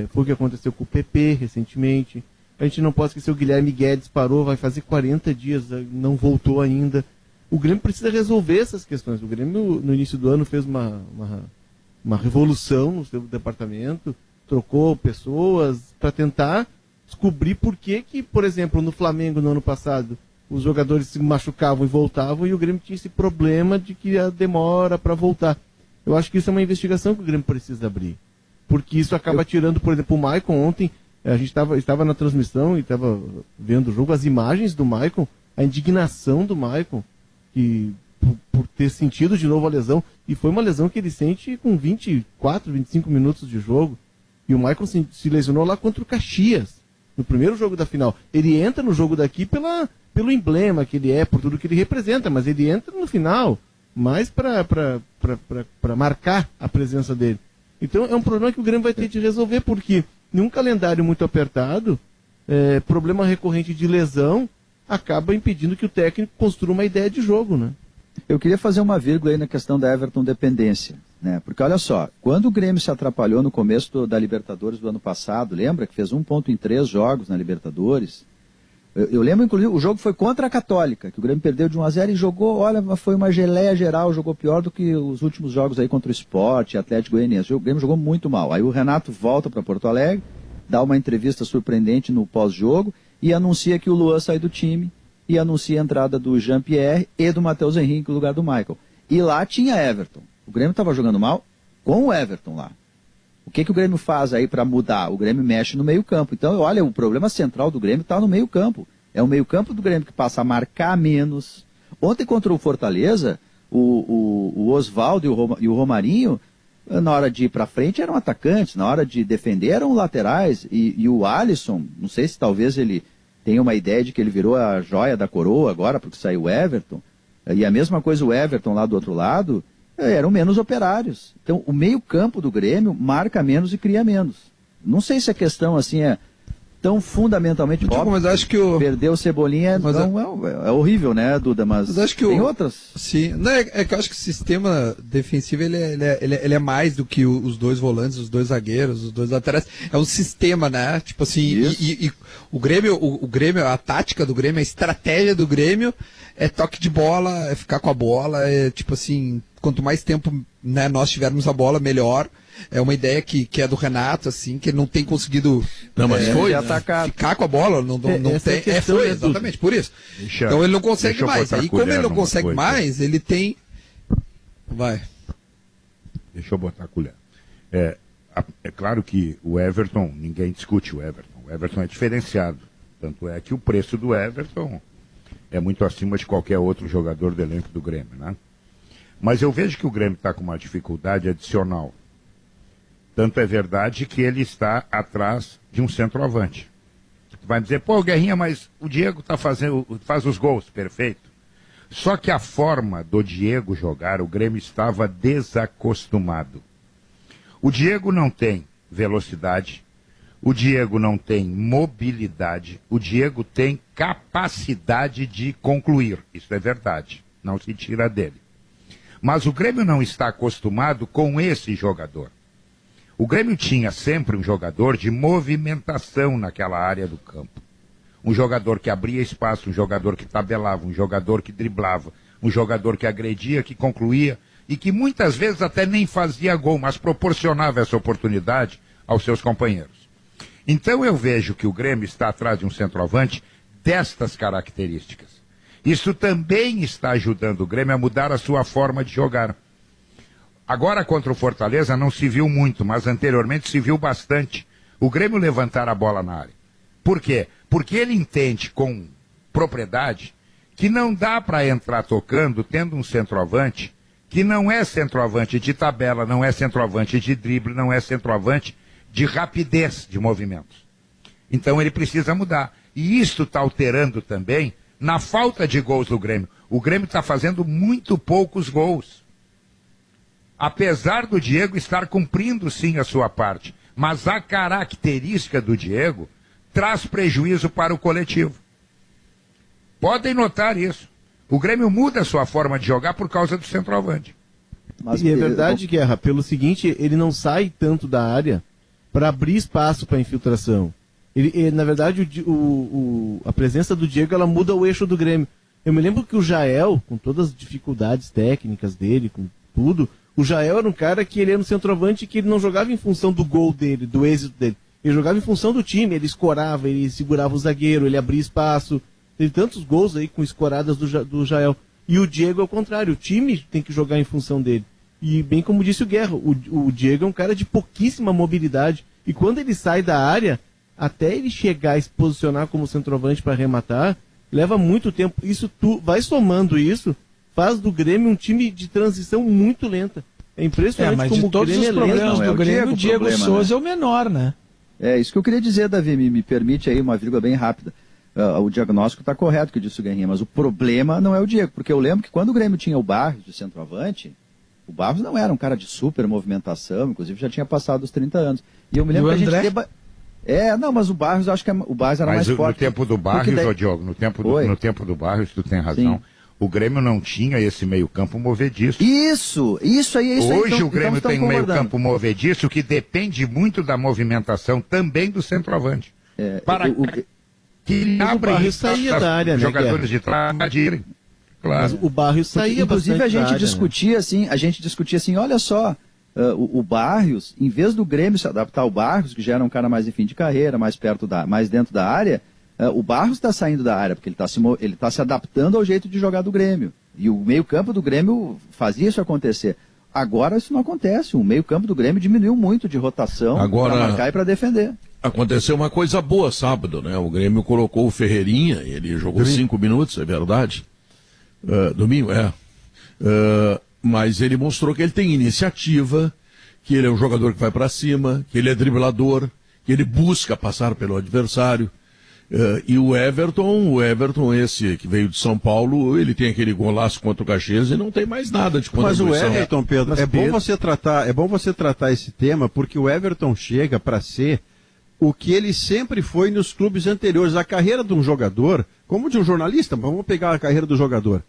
foi o que aconteceu com o PP recentemente. A gente não pode esquecer, o Guilherme Guedes parou, vai fazer 40 dias, não voltou ainda. O Grêmio precisa resolver essas questões. O Grêmio no início do ano fez uma revolução no seu departamento, trocou pessoas para tentar descobrir por que, por exemplo, no Flamengo no ano passado, os jogadores se machucavam e voltavam e o Grêmio tinha esse problema de que a demora para voltar. Eu acho que isso é uma investigação que o Grêmio precisa abrir. Porque isso acaba tirando, por exemplo, o Maicon ontem, a gente estava na transmissão e estava vendo o jogo, as imagens do Maicon, a indignação do Maicon, que, por ter sentido de novo a lesão, e foi uma lesão que ele sente com 24, 25 minutos de jogo. E o Maicon se lesionou lá contra o Caxias, no primeiro jogo da final. Ele entra no jogo daqui pelo emblema que ele é, por tudo que ele representa, mas ele entra no final, mais para marcar a presença dele. Então é um problema que o Grêmio vai ter de resolver, porque em um calendário muito apertado, problema recorrente de lesão acaba impedindo que o técnico construa uma ideia de jogo, né? Eu queria fazer uma vírgula aí na questão da Everton dependência, né? Porque olha só, quando o Grêmio se atrapalhou no começo da Libertadores do ano passado, lembra que fez 1 ponto em 3 jogos na Libertadores? Eu lembro, inclusive, o jogo foi contra a Católica, que o Grêmio perdeu de 1-0 e jogou, olha, foi uma geleia geral, jogou pior do que os últimos jogos aí contra o Sport, Atlético Goianiense. O Grêmio jogou muito mal. Aí o Renato volta para Porto Alegre, dá uma entrevista surpreendente no pós-jogo e anuncia que o Luan sai do time e anuncia a entrada do Jean-Pierre e do Matheus Henrique no lugar do Michael. E lá tinha Everton. O Grêmio estava jogando mal com o Everton lá. O que o Grêmio faz aí para mudar? O Grêmio mexe no meio-campo. Então, olha, o problema central do Grêmio está no meio-campo. É o meio-campo do Grêmio que passa a marcar menos. Ontem contra o Fortaleza, o Oswaldo e o Romarinho, na hora de ir para frente eram atacantes, na hora de defender eram laterais. E o Alisson, não sei se talvez ele tenha uma ideia de que ele virou a joia da coroa agora, porque saiu o Everton. E a mesma coisa o Everton lá do outro lado, eram menos operários. Então, o meio-campo do Grêmio marca menos e cria menos. Não sei se a questão assim tão fundamentalmente óbvio. Mas acho que perder o Cebolinha é horrível, né, Duda? Mas acho que tem outras. Sim, não, é que eu acho que o sistema defensivo ele é mais do que os dois volantes, os dois zagueiros, os dois laterais. É um sistema, né? Tipo assim, e o Grêmio, a tática do Grêmio, a estratégia do Grêmio é toque de bola, é ficar com a bola, é tipo assim, quanto mais tempo, né, nós tivermos a bola, melhor. É uma ideia que é do Renato, assim, que ele não tem conseguido ficar com a bola, não tem. Foi, exatamente, por isso. Então ele não consegue mais. Aí como ele não consegue mais, ele tem. Vai. Deixa eu botar a colher. É claro que o Everton, ninguém discute o Everton. O Everton é diferenciado. Tanto é que o preço do Everton é muito acima de qualquer outro jogador do elenco do Grêmio, né? Mas eu vejo que o Grêmio está com uma dificuldade adicional. Tanto é verdade que ele está atrás de um centroavante. Vai dizer, pô, Guerrinha, mas o Diego faz os gols, perfeito. Só que a forma do Diego jogar, o Grêmio estava desacostumado. O Diego não tem velocidade, o Diego não tem mobilidade, o Diego tem capacidade de concluir. Isso é verdade, não se tira dele. Mas o Grêmio não está acostumado com esse jogador. O Grêmio tinha sempre um jogador de movimentação naquela área do campo. Um jogador que abria espaço, um jogador que tabelava, um jogador que driblava, um jogador que agredia, que concluía e que muitas vezes até nem fazia gol, mas proporcionava essa oportunidade aos seus companheiros. Então eu vejo que o Grêmio está atrás de um centroavante destas características. Isso também está ajudando o Grêmio a mudar a sua forma de jogar. Agora contra o Fortaleza não se viu muito, mas anteriormente se viu bastante. O Grêmio levantar a bola na área. Por quê? Porque ele entende com propriedade que não dá para entrar tocando tendo um centroavante que não é centroavante de tabela, não é centroavante de drible, não é centroavante de rapidez de movimentos. Então ele precisa mudar. E isso está alterando também na falta de gols do Grêmio. O Grêmio está fazendo muito poucos gols. Apesar do Diego estar cumprindo sim a sua parte, mas a característica do Diego traz prejuízo para o coletivo. Podem notar isso. O Grêmio muda a sua forma de jogar por causa do centroavante. Mas e é verdade, Guerra, pelo seguinte, ele não sai tanto da área para abrir espaço para infiltração. Na verdade, a presença do Diego ela muda o eixo do Grêmio. Eu me lembro que o Jael, com todas as dificuldades técnicas dele, com tudo, o Jael era um cara que ele era um centroavante que ele não jogava em função do gol dele, do êxito dele. Ele jogava em função do time, ele escorava, ele segurava o zagueiro, ele abria espaço. Teve tantos gols aí com escoradas do Jael. E o Diego é o contrário, o time tem que jogar em função dele. E bem como disse o Guerra, o Diego é um cara de pouquíssima mobilidade. E quando ele sai da área, até ele chegar a se posicionar como centroavante para arrematar, leva muito tempo. Isso vai somando isso, faz do Grêmio um time de transição muito lenta. É impressionante mas como de todos os problemas do Grêmio, o Diego Souza é o menor, né? É isso que eu queria dizer, Davi, me permite aí uma vírgula bem rápida. O diagnóstico está correto, que disse o Guerrinha, mas o problema não é o Diego, porque eu lembro que quando o Grêmio tinha o Barros de centroavante, o Barros não era um cara de super movimentação, inclusive já tinha passado os 30 anos. E eu me lembro que a gente não, mas o Barros, acho que o Barros era mais forte. Mas no tempo do Barros, daí... Diogo, no tempo do Barros, tu tem razão. Sim. O Grêmio não tinha esse meio-campo movediço. Isso aí. Hoje então, o Grêmio tem um meio-campo movediço que depende muito da movimentação também do centroavante. Que abre o saía da área, né, jogadores de trás irem. Claro. Mas o Barros saía. Inclusive a gente discutia assim, olha só, o Barros, em vez do Grêmio se adaptar ao Barros, que já era um cara mais em fim de carreira, mais dentro da área, o Barros está saindo da área, porque ele está se adaptando ao jeito de jogar do Grêmio. E o meio-campo do Grêmio fazia isso acontecer. Agora isso não acontece. O meio-campo do Grêmio diminuiu muito de rotação para marcar e para defender. Aconteceu uma coisa boa sábado, né? O Grêmio colocou o Ferreirinha, ele jogou 5 minutos, é verdade. Domingo, mas ele mostrou que ele tem iniciativa, que ele é um jogador que vai para cima, que ele é driblador, que ele busca passar pelo adversário. E o Everton, esse que veio de São Paulo, ele tem aquele golaço contra o Caxias e não tem mais nada de contribuição. Mas o Everton, Pedro, é bom você tratar esse tema, porque o Everton chega para ser o que ele sempre foi nos clubes anteriores. A carreira de um jogador, como de um jornalista, vamos pegar a carreira do jogador.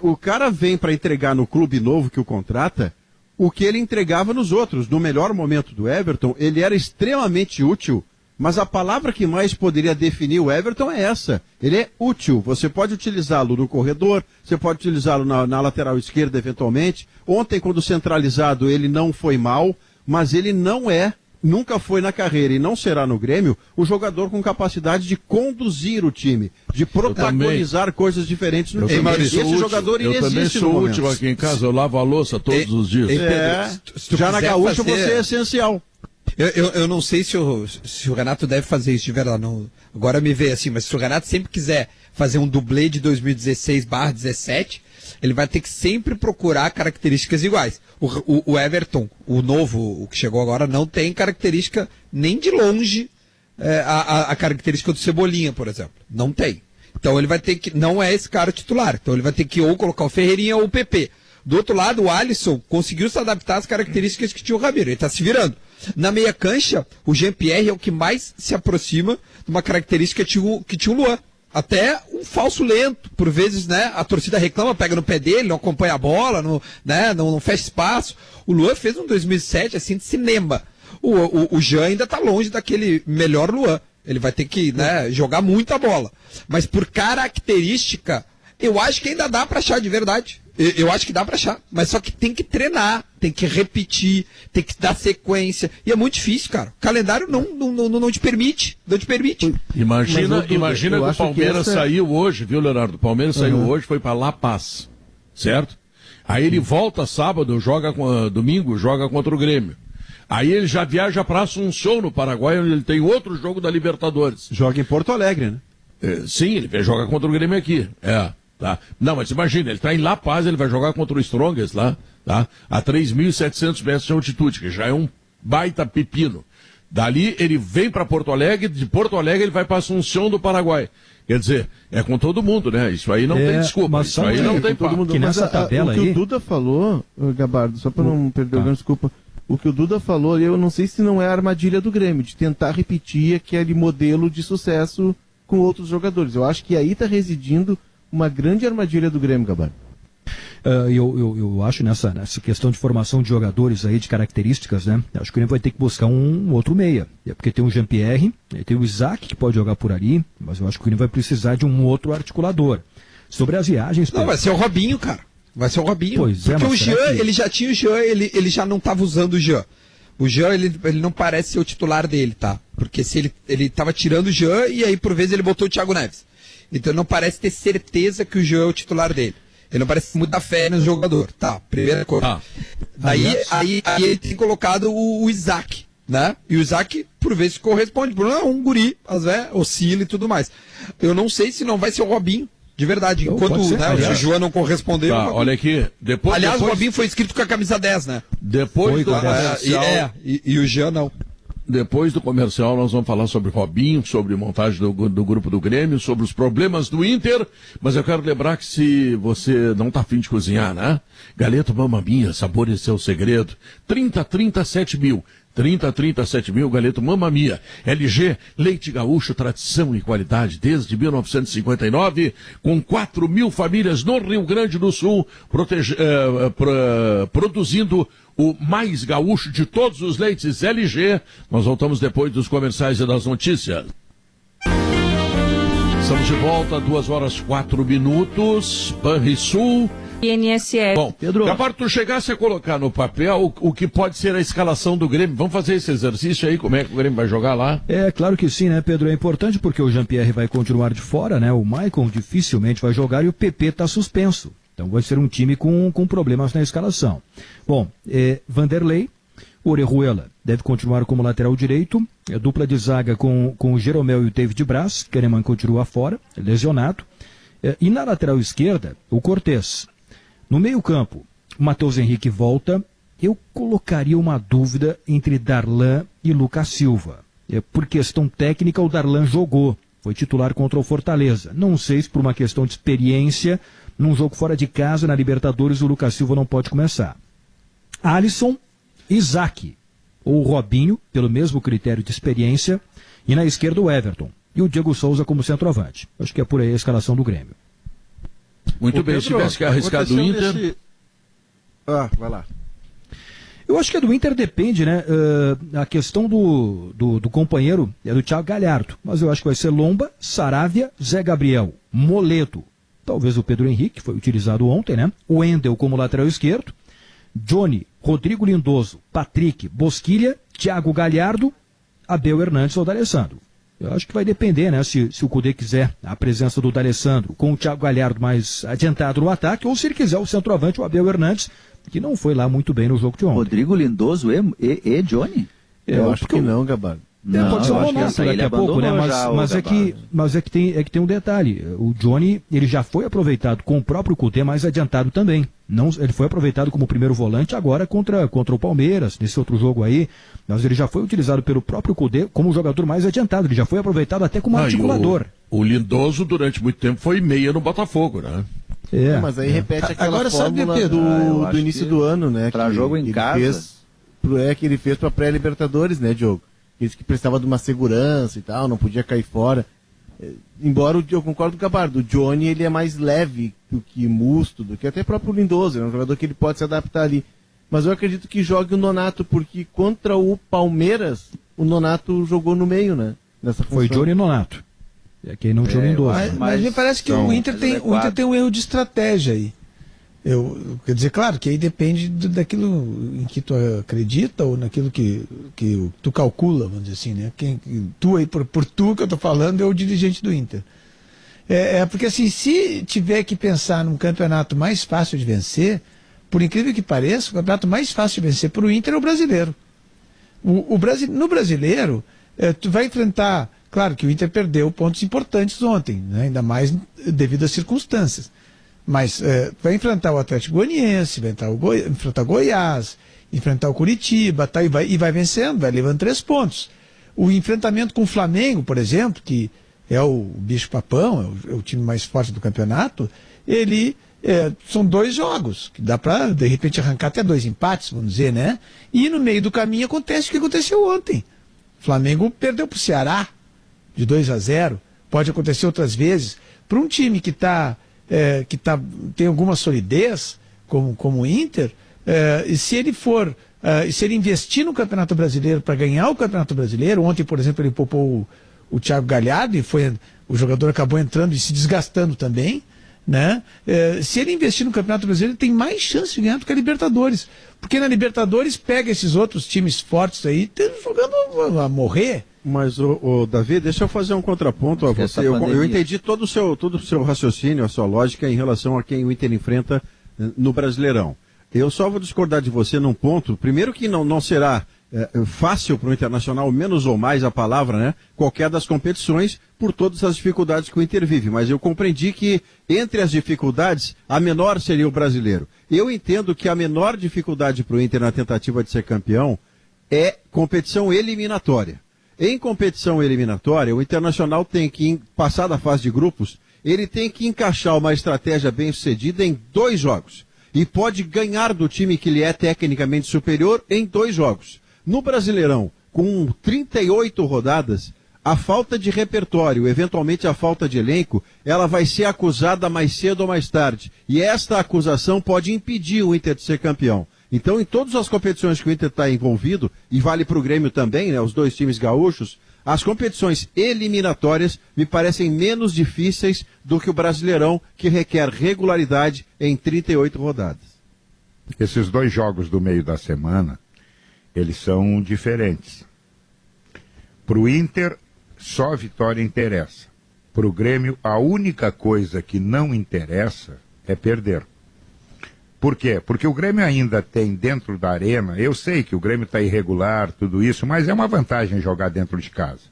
O cara vem para entregar no clube novo que o contrata o que ele entregava nos outros. No melhor momento do Everton, ele era extremamente útil, mas a palavra que mais poderia definir o Everton é essa. Ele é útil. Você pode utilizá-lo no corredor, você pode utilizá-lo na lateral esquerda eventualmente. Ontem, quando centralizado, ele não foi mal, mas ele nunca foi na carreira e não será no Grêmio o jogador com capacidade de conduzir o time, de protagonizar coisas diferentes no time. Esse jogador eu também sou útil aqui em casa, eu lavo a louça todos os dias. Já na Gaúcha você é essencial. Eu não sei se o Renato deve fazer isso de verdade. Não. Agora me veio assim, mas se o Renato sempre quiser fazer um dublê de 2016/17, ele vai ter que sempre procurar características iguais. O Everton, o novo, o que chegou agora, não tem característica nem de longe a característica do Cebolinha, por exemplo. Não tem. Então ele vai ter que, não é esse cara titular. Então ele vai ter que ou colocar o Ferreirinha ou o PP. Do outro lado, o Alisson conseguiu se adaptar às características que tinha o Ramiro. Ele está se virando. Na meia cancha, o Jean-Pierre é o que mais se aproxima de uma característica que tinha o Luan. Até um falso lento, por vezes, né? A torcida reclama, pega no pé dele, não acompanha a bola, não fecha espaço. O Luan fez um 2007 assim de cinema. O Jean ainda está longe daquele melhor Luan. Ele vai ter que, né, jogar muita bola. Mas por característica, eu acho que ainda dá para achar de verdade. Eu acho que dá para achar, mas só que tem que treinar, tem que repetir, tem que dar sequência. E é muito difícil, cara. O calendário não te permite. Não te permite. Imagina que o Palmeiras saiu hoje, viu, Leonardo? O Palmeiras saiu hoje, foi para La Paz, certo? Aí ele volta sábado, domingo, joga contra o Grêmio. Aí ele já viaja para Assunção, no Paraguai, onde ele tem outro jogo da Libertadores. Joga em Porto Alegre, né? Sim, ele joga contra o Grêmio aqui. Tá. Não, mas imagina, ele está em La Paz, ele vai jogar contra o Strongest lá, tá? A 3.700 metros de altitude, que já é um baita pepino. Dali ele vem para Porto Alegre, de Porto Alegre ele vai para Assunção do Paraguai. Quer dizer, é com todo mundo, né? Isso aí não tem desculpa, isso aí não tem todo mundo. Que nessa tabela o que o Duda falou, Gabardo, só para não perder o ganho, desculpa, o que o Duda falou, eu não sei se não é a armadilha do Grêmio, de tentar repetir aquele modelo de sucesso com outros jogadores. Eu acho que aí está residindo uma grande armadilha do Grêmio, Gabardo. Eu acho nessa questão de formação de jogadores aí, de características, né? Acho que o Grêmio vai ter que buscar um outro meia. Porque tem o Jean-Pierre, tem o Isaac, que pode jogar por ali, mas eu acho que o Grêmio vai precisar de um outro articulador. Sobre as viagens... Não, vai ser o Robinho, cara. Vai ser o Robinho. Pois porque o Jean, ele já tinha o Jean, ele já não estava usando o Jean. O Jean, ele não parece ser o titular dele, tá? Porque se ele estava tirando o Jean e aí por vezes ele botou o Thiago Neves. Então não parece ter certeza que o Jean é o titular dele. Ele não parece muita fé no jogador. Tá, primeira coisa. Aí ele tem colocado o Isaac, né? E o Isaac, por vezes, corresponde. Por um guri, às vezes, oscila e tudo mais. Eu não sei se não vai ser o Robinho, de verdade. Enquanto o João não correspondeu. Tá, olha aqui. Aliás, o Robinho foi escrito com a camisa 10, né? Depois do comercial. E o Jean não. Depois do comercial nós vamos falar sobre Robinho, sobre montagem do grupo do Grêmio, sobre os problemas do Inter, mas eu quero lembrar que se você não está afim de cozinhar, né? Galeto Mamma Mia, sabor e seu segredo, 30,37 mil. 30,37 mil, Galeto Mamma Mia. LG, leite gaúcho, tradição e qualidade desde 1959, com 4 mil famílias no Rio Grande do Sul, produzindo o mais gaúcho de todos os leites LG. Nós voltamos depois dos comerciais e das notícias. Estamos de volta, 2h04, Banrisul. INSS. Bom, Pedro, Gabardo, tu chegasse a colocar no papel o que pode ser a escalação do Grêmio. Vamos fazer esse exercício aí, como é que o Grêmio vai jogar lá? É, claro que sim, né, Pedro? É importante porque o Jean-Pierre vai continuar de fora, né? O Maicon dificilmente vai jogar e o PP está suspenso. Então vai ser um time com problemas na escalação. Bom, Vanderlei, Orejuela deve continuar como lateral direito, dupla de zaga com o Jeromel e o David Braz, Kahneman continua fora, lesionado, e na lateral esquerda, o Cortez. No meio-campo, o Matheus Henrique volta. Eu colocaria uma dúvida entre Darlan e Lucas Silva. Por questão técnica, o Darlan jogou. Foi titular contra o Fortaleza. Não sei se por uma questão de experiência, num jogo fora de casa, na Libertadores, o Lucas Silva não pode começar. Alisson, Isaac. ou o Robinho, pelo mesmo critério de experiência, e na esquerda o Everton. E o Diego Souza como centroavante. Acho que é por aí a escalação do Grêmio. Muito bem, se tivesse que arriscar do Inter... vai lá. Eu acho que a do Inter depende, né? A questão do companheiro é do Thiago Galhardo. Mas eu acho que vai ser Lomba, Saravia, Zé Gabriel, Moledo. Talvez o Pedro Henrique, que foi utilizado ontem, né? O Wendel como lateral esquerdo. Johnny, Rodrigo Lindoso, Patrick, Bosquilha, Thiago Galhardo, Abel Hernandes ou D'Alessandro. Eu acho que vai depender, né? Se o Cudê quiser a presença do D'Alessandro com o Thiago Galhardo mais adiantado no ataque, ou se ele quiser o centroavante, o Abel Hernandes, que não foi lá muito bem no jogo de ontem. Rodrigo Lindoso e Johnny? Eu acho que não, Gabardo. Não, pode ser o Renato daqui a pouco, né? Mas é que tem um detalhe. O Johnny, ele já foi aproveitado com o próprio Cudê mais adiantado também. Não, ele foi aproveitado como primeiro volante agora contra o Palmeiras, nesse outro jogo aí. Mas ele já foi utilizado pelo próprio Cudê como jogador mais adiantado. Ele já foi aproveitado até como articulador. O Lindoso, durante muito tempo, foi meia no Botafogo, né? Mas aí repete aquela Agora, fórmula sabe, Pedro, do início do ano, né? Para jogo em casa. Que ele fez para pré-Libertadores, né, Diogo? Disse que precisava de uma segurança e tal, não podia cair fora. Embora eu concordo com o Gabardo, o Johnny ele é mais leve do que Musto, do que até próprio Lindoso, é um jogador que ele pode se adaptar ali. Mas eu acredito que jogue o Nonato, porque contra o Palmeiras, o Nonato jogou no meio, né? Nessa função. Foi Johnny e Nonato. É que não tinha o Lindoso. Mas me parece que o Inter tem um erro de estratégia aí. Quer dizer, claro que aí depende daquilo em que tu acredita ou naquilo que tu calcula, vamos dizer assim, né? Tu aí, por tu que eu tô falando, é o dirigente do Inter. Porque assim, se tiver que pensar num campeonato mais fácil de vencer, por incrível que pareça, o campeonato mais fácil de vencer para o Inter é o brasileiro. No brasileiro, tu vai enfrentar, claro que o Inter perdeu pontos importantes ontem, né? Ainda mais devido às circunstâncias. Mas vai enfrentar o Atlético Goianiense, vai enfrentar o Goiás, enfrentar o Curitiba, tá, e vai vencendo, vai levando 3 pontos. O enfrentamento com o Flamengo, por exemplo, que é o bicho-papão, é o time mais forte do campeonato, são 2 jogos, que dá para, de repente, arrancar até 2 empates, vamos dizer, né? E no meio do caminho acontece o que aconteceu ontem. O Flamengo perdeu para o Ceará de 2-0, pode acontecer outras vezes. Para um time que tem alguma solidez, como o Inter, e se ele investir no Campeonato Brasileiro para ganhar o Campeonato Brasileiro, ontem, por exemplo, ele poupou o Thiago Galhardo e o jogador acabou entrando e se desgastando também, né? Se ele investir no Campeonato Brasileiro, ele tem mais chance de ganhar do que a Libertadores, porque na Libertadores pega esses outros times fortes aí, jogando a morrer. Mas, Davi, deixa eu fazer um contraponto a você. Eu entendi todo o seu raciocínio, a sua lógica em relação a quem o Inter enfrenta no Brasileirão. Eu só vou discordar de você num ponto. Primeiro que não será fácil para o Internacional, menos ou mais a palavra, né? Qualquer das competições, por todas as dificuldades que o Inter vive. Mas eu compreendi que, entre as dificuldades, a menor seria o brasileiro. Eu entendo que a menor dificuldade para o Inter na tentativa de ser campeão é competição eliminatória. Em competição eliminatória, o Internacional tem que, passar da fase de grupos, ele tem que encaixar uma estratégia bem sucedida em 2 jogos. E pode ganhar do time que lhe é tecnicamente superior em 2 jogos. No Brasileirão, com 38 rodadas, a falta de repertório, eventualmente a falta de elenco, ela vai ser acusada mais cedo ou mais tarde. E esta acusação pode impedir o Inter de ser campeão. Então, em todas as competições que o Inter está envolvido, e vale para o Grêmio também, né, os 2 times gaúchos, as competições eliminatórias me parecem menos difíceis do que o Brasileirão, que requer regularidade em 38 rodadas. Esses 2 jogos do meio da semana, eles são diferentes. Para o Inter, só a vitória interessa. Para o Grêmio, a única coisa que não interessa é perder. Por quê? Porque o Grêmio ainda tem dentro da arena, eu sei que o Grêmio está irregular, tudo isso, mas é uma vantagem jogar dentro de casa.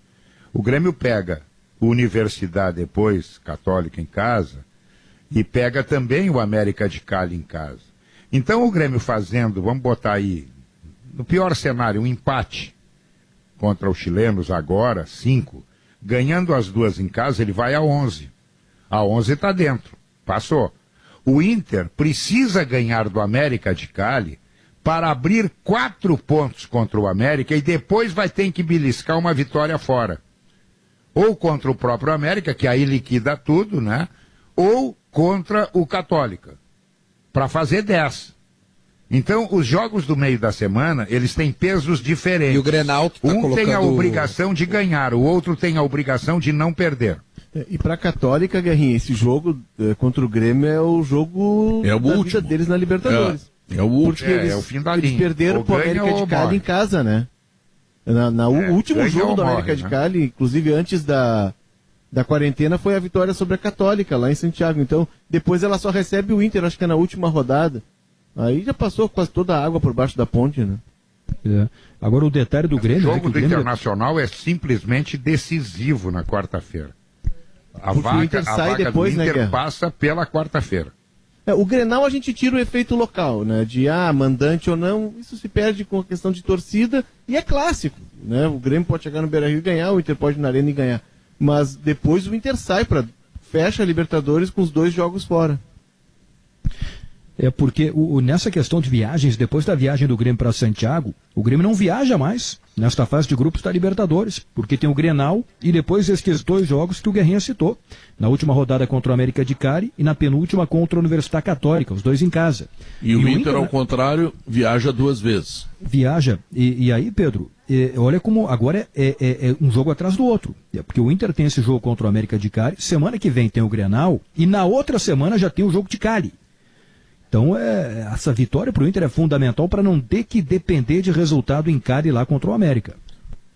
O Grêmio pega o Universidade depois, Católica em casa, e pega também o América de Cali em casa. Então o Grêmio fazendo, vamos botar aí, no pior cenário, um empate contra os chilenos agora, 5, ganhando as 2 em casa, ele vai a 11. A 11 está dentro, passou. O Inter precisa ganhar do América de Cali para abrir 4 pontos contra o América e depois vai ter que beliscar uma vitória fora. Ou contra o próprio América, que aí liquida tudo, né? Ou contra o Católica, para fazer 10. Então, os jogos do meio da semana, eles têm pesos diferentes. E o Grenal que tá colocando... tem a obrigação de ganhar, o outro tem a obrigação de não perder. E pra Católica, Guerrinha, esse jogo contra o Grêmio é o jogo o da último vida deles na Libertadores. É o último. Porque É o fim da eles linha. perderam Ou pro ganha América ou de Cali morre. em casa, né? O último ganha jogo ou do morre, América de né? Cali, inclusive antes da quarentena, foi a vitória sobre a Católica, lá em Santiago. Então, depois ela só recebe o Inter, acho que é na última rodada. Aí já passou quase toda a água por baixo da ponte, né? É. Agora o detalhe do Grêmio... O né, jogo que o do Grêmio... Internacional é simplesmente decisivo na quarta-feira. A Porque o Inter sai vaga depois, do né, Inter Guerra? passa pela quarta-feira. O Grenal a gente tira o efeito local, né? De mandante ou não, isso se perde com a questão de torcida e é clássico, né? O Grêmio pode chegar no Beira-Rio e ganhar, o Inter pode ir na Arena e ganhar. Mas depois o Inter sai fecha a Libertadores com os 2 jogos fora. É porque nessa questão de viagens, depois da viagem do Grêmio para Santiago, o Grêmio não viaja mais nesta fase de grupos da Libertadores, porque tem o Grenal e depois esses 2 jogos que o Guerrinha citou. Na última rodada contra o América de Cali e na penúltima contra a Universidade Católica, os 2 em casa. E o Inter, ao contrário, viaja 2 vezes. Viaja. E aí, Pedro, olha como agora é um jogo atrás do outro. Porque o Inter tem esse jogo contra o América de Cali, semana que vem tem o Grenal e na outra semana já tem o jogo de Cali. Então, essa vitória para o Inter é fundamental para não ter que depender de resultado em Cali lá contra o América.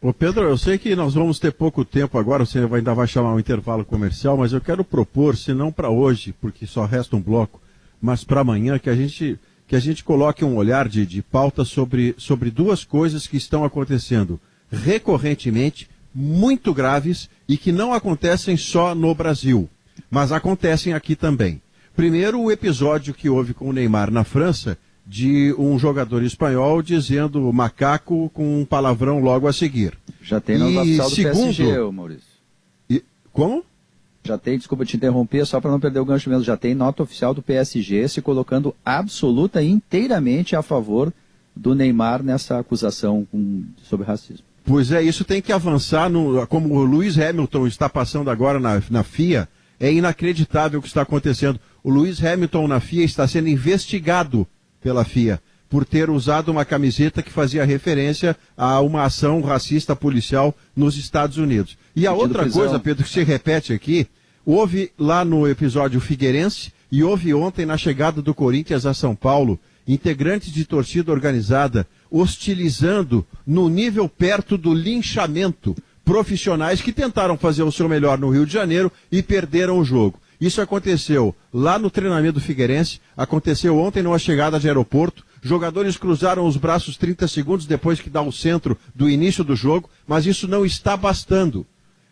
Ô Pedro, eu sei que nós vamos ter pouco tempo agora, você ainda vai chamar um intervalo comercial, mas eu quero propor, se não para hoje, porque só resta um bloco, mas para amanhã, que a gente coloque um olhar de pauta sobre 2 coisas que estão acontecendo recorrentemente, muito graves e que não acontecem só no Brasil, mas acontecem aqui também. Primeiro, o episódio que houve com o Neymar na França, de um jogador espanhol dizendo macaco com um palavrão logo a seguir. Já tem no oficial do PSG, Maurício. Como? Já tem, desculpa te interromper, só para não perder o gancho mesmo, já tem nota oficial do PSG se colocando absoluta e inteiramente a favor do Neymar nessa acusação sobre racismo. Pois é, isso tem que avançar, como o Lewis Hamilton está passando agora na FIA, é inacreditável o que está acontecendo. O Lewis Hamilton na FIA está sendo investigado pela FIA por ter usado uma camiseta que fazia referência a uma ação racista policial nos Estados Unidos. E a outra coisa, Pedro, que se repete aqui, houve lá no episódio Figueirense e houve ontem na chegada do Corinthians a São Paulo, integrantes de torcida organizada hostilizando no nível perto do linchamento profissionais que tentaram fazer o seu melhor no Rio de Janeiro e perderam o jogo. Isso aconteceu lá no treinamento do Figueirense, aconteceu ontem numa chegada de aeroporto, jogadores cruzaram os braços 30 segundos depois que dá o centro do início do jogo, mas isso não está bastando.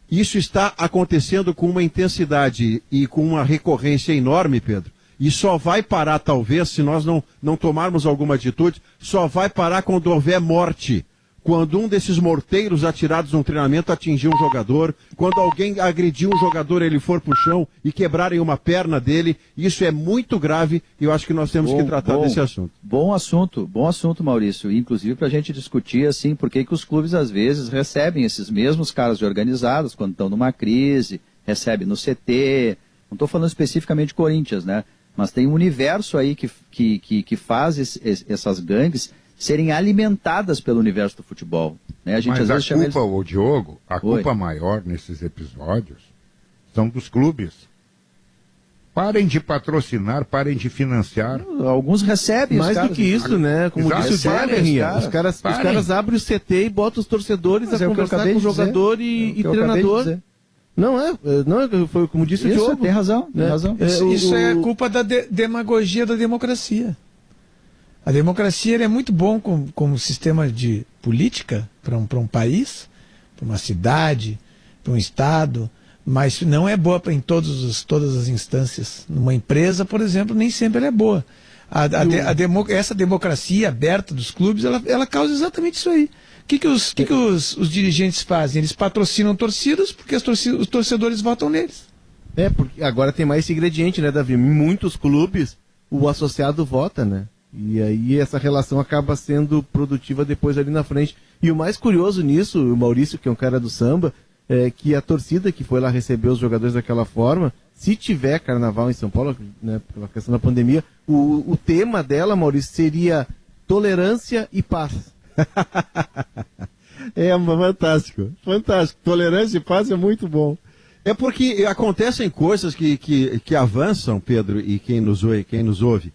Isso está acontecendo com uma intensidade e com uma recorrência enorme, Pedro, e só vai parar talvez, se nós não tomarmos alguma atitude, só vai parar quando houver morte. Quando um desses morteiros atirados no treinamento atingir um jogador, quando alguém agredir um jogador, ele for pro chão e quebrarem uma perna dele, isso é muito grave e eu acho que nós temos que tratar desse assunto. Bom assunto, Maurício. Inclusive para a gente discutir assim, por que os clubes às vezes recebem esses mesmos caras de organizados quando estão numa crise, recebem no CT, não estou falando especificamente de Corinthians, né? Mas tem um universo aí que faz essas gangues serem alimentadas pelo universo do futebol. Né? A gente às vezes chama ô Diogo, a culpa maior nesses episódios são dos clubes. Parem de patrocinar, parem de financiar. Alguns recebem mais do que isso, né? Como disse o Guerrinha, os caras abrem o CT e botam os torcedores a conversar com o jogador e treinador. Não foi como disse o Diogo. Tem razão, tem razão. Isso é culpa da demagogia da democracia. A democracia é muito bom como sistema de política para um país, para uma cidade, para um estado, mas não é boa em todas as instâncias. Numa empresa, por exemplo, nem sempre ela é boa. Essa democracia aberta dos clubes, ela causa exatamente isso aí. O que os dirigentes fazem? Eles patrocinam torcidas porque os torcedores votam neles. Porque agora tem mais esse ingrediente, né, Davi? Em muitos clubes, o associado vota, né? E aí essa relação acaba sendo produtiva depois ali na frente. E o mais curioso nisso, o Maurício, que é um cara do samba, é que a torcida que foi lá receber os jogadores daquela forma, se tiver carnaval em São Paulo, né, pela questão da pandemia, o tema dela, Maurício, seria tolerância e paz. É fantástico, fantástico. Tolerância e paz é muito bom. É porque acontecem coisas que avançam, Pedro, e quem nos ouve.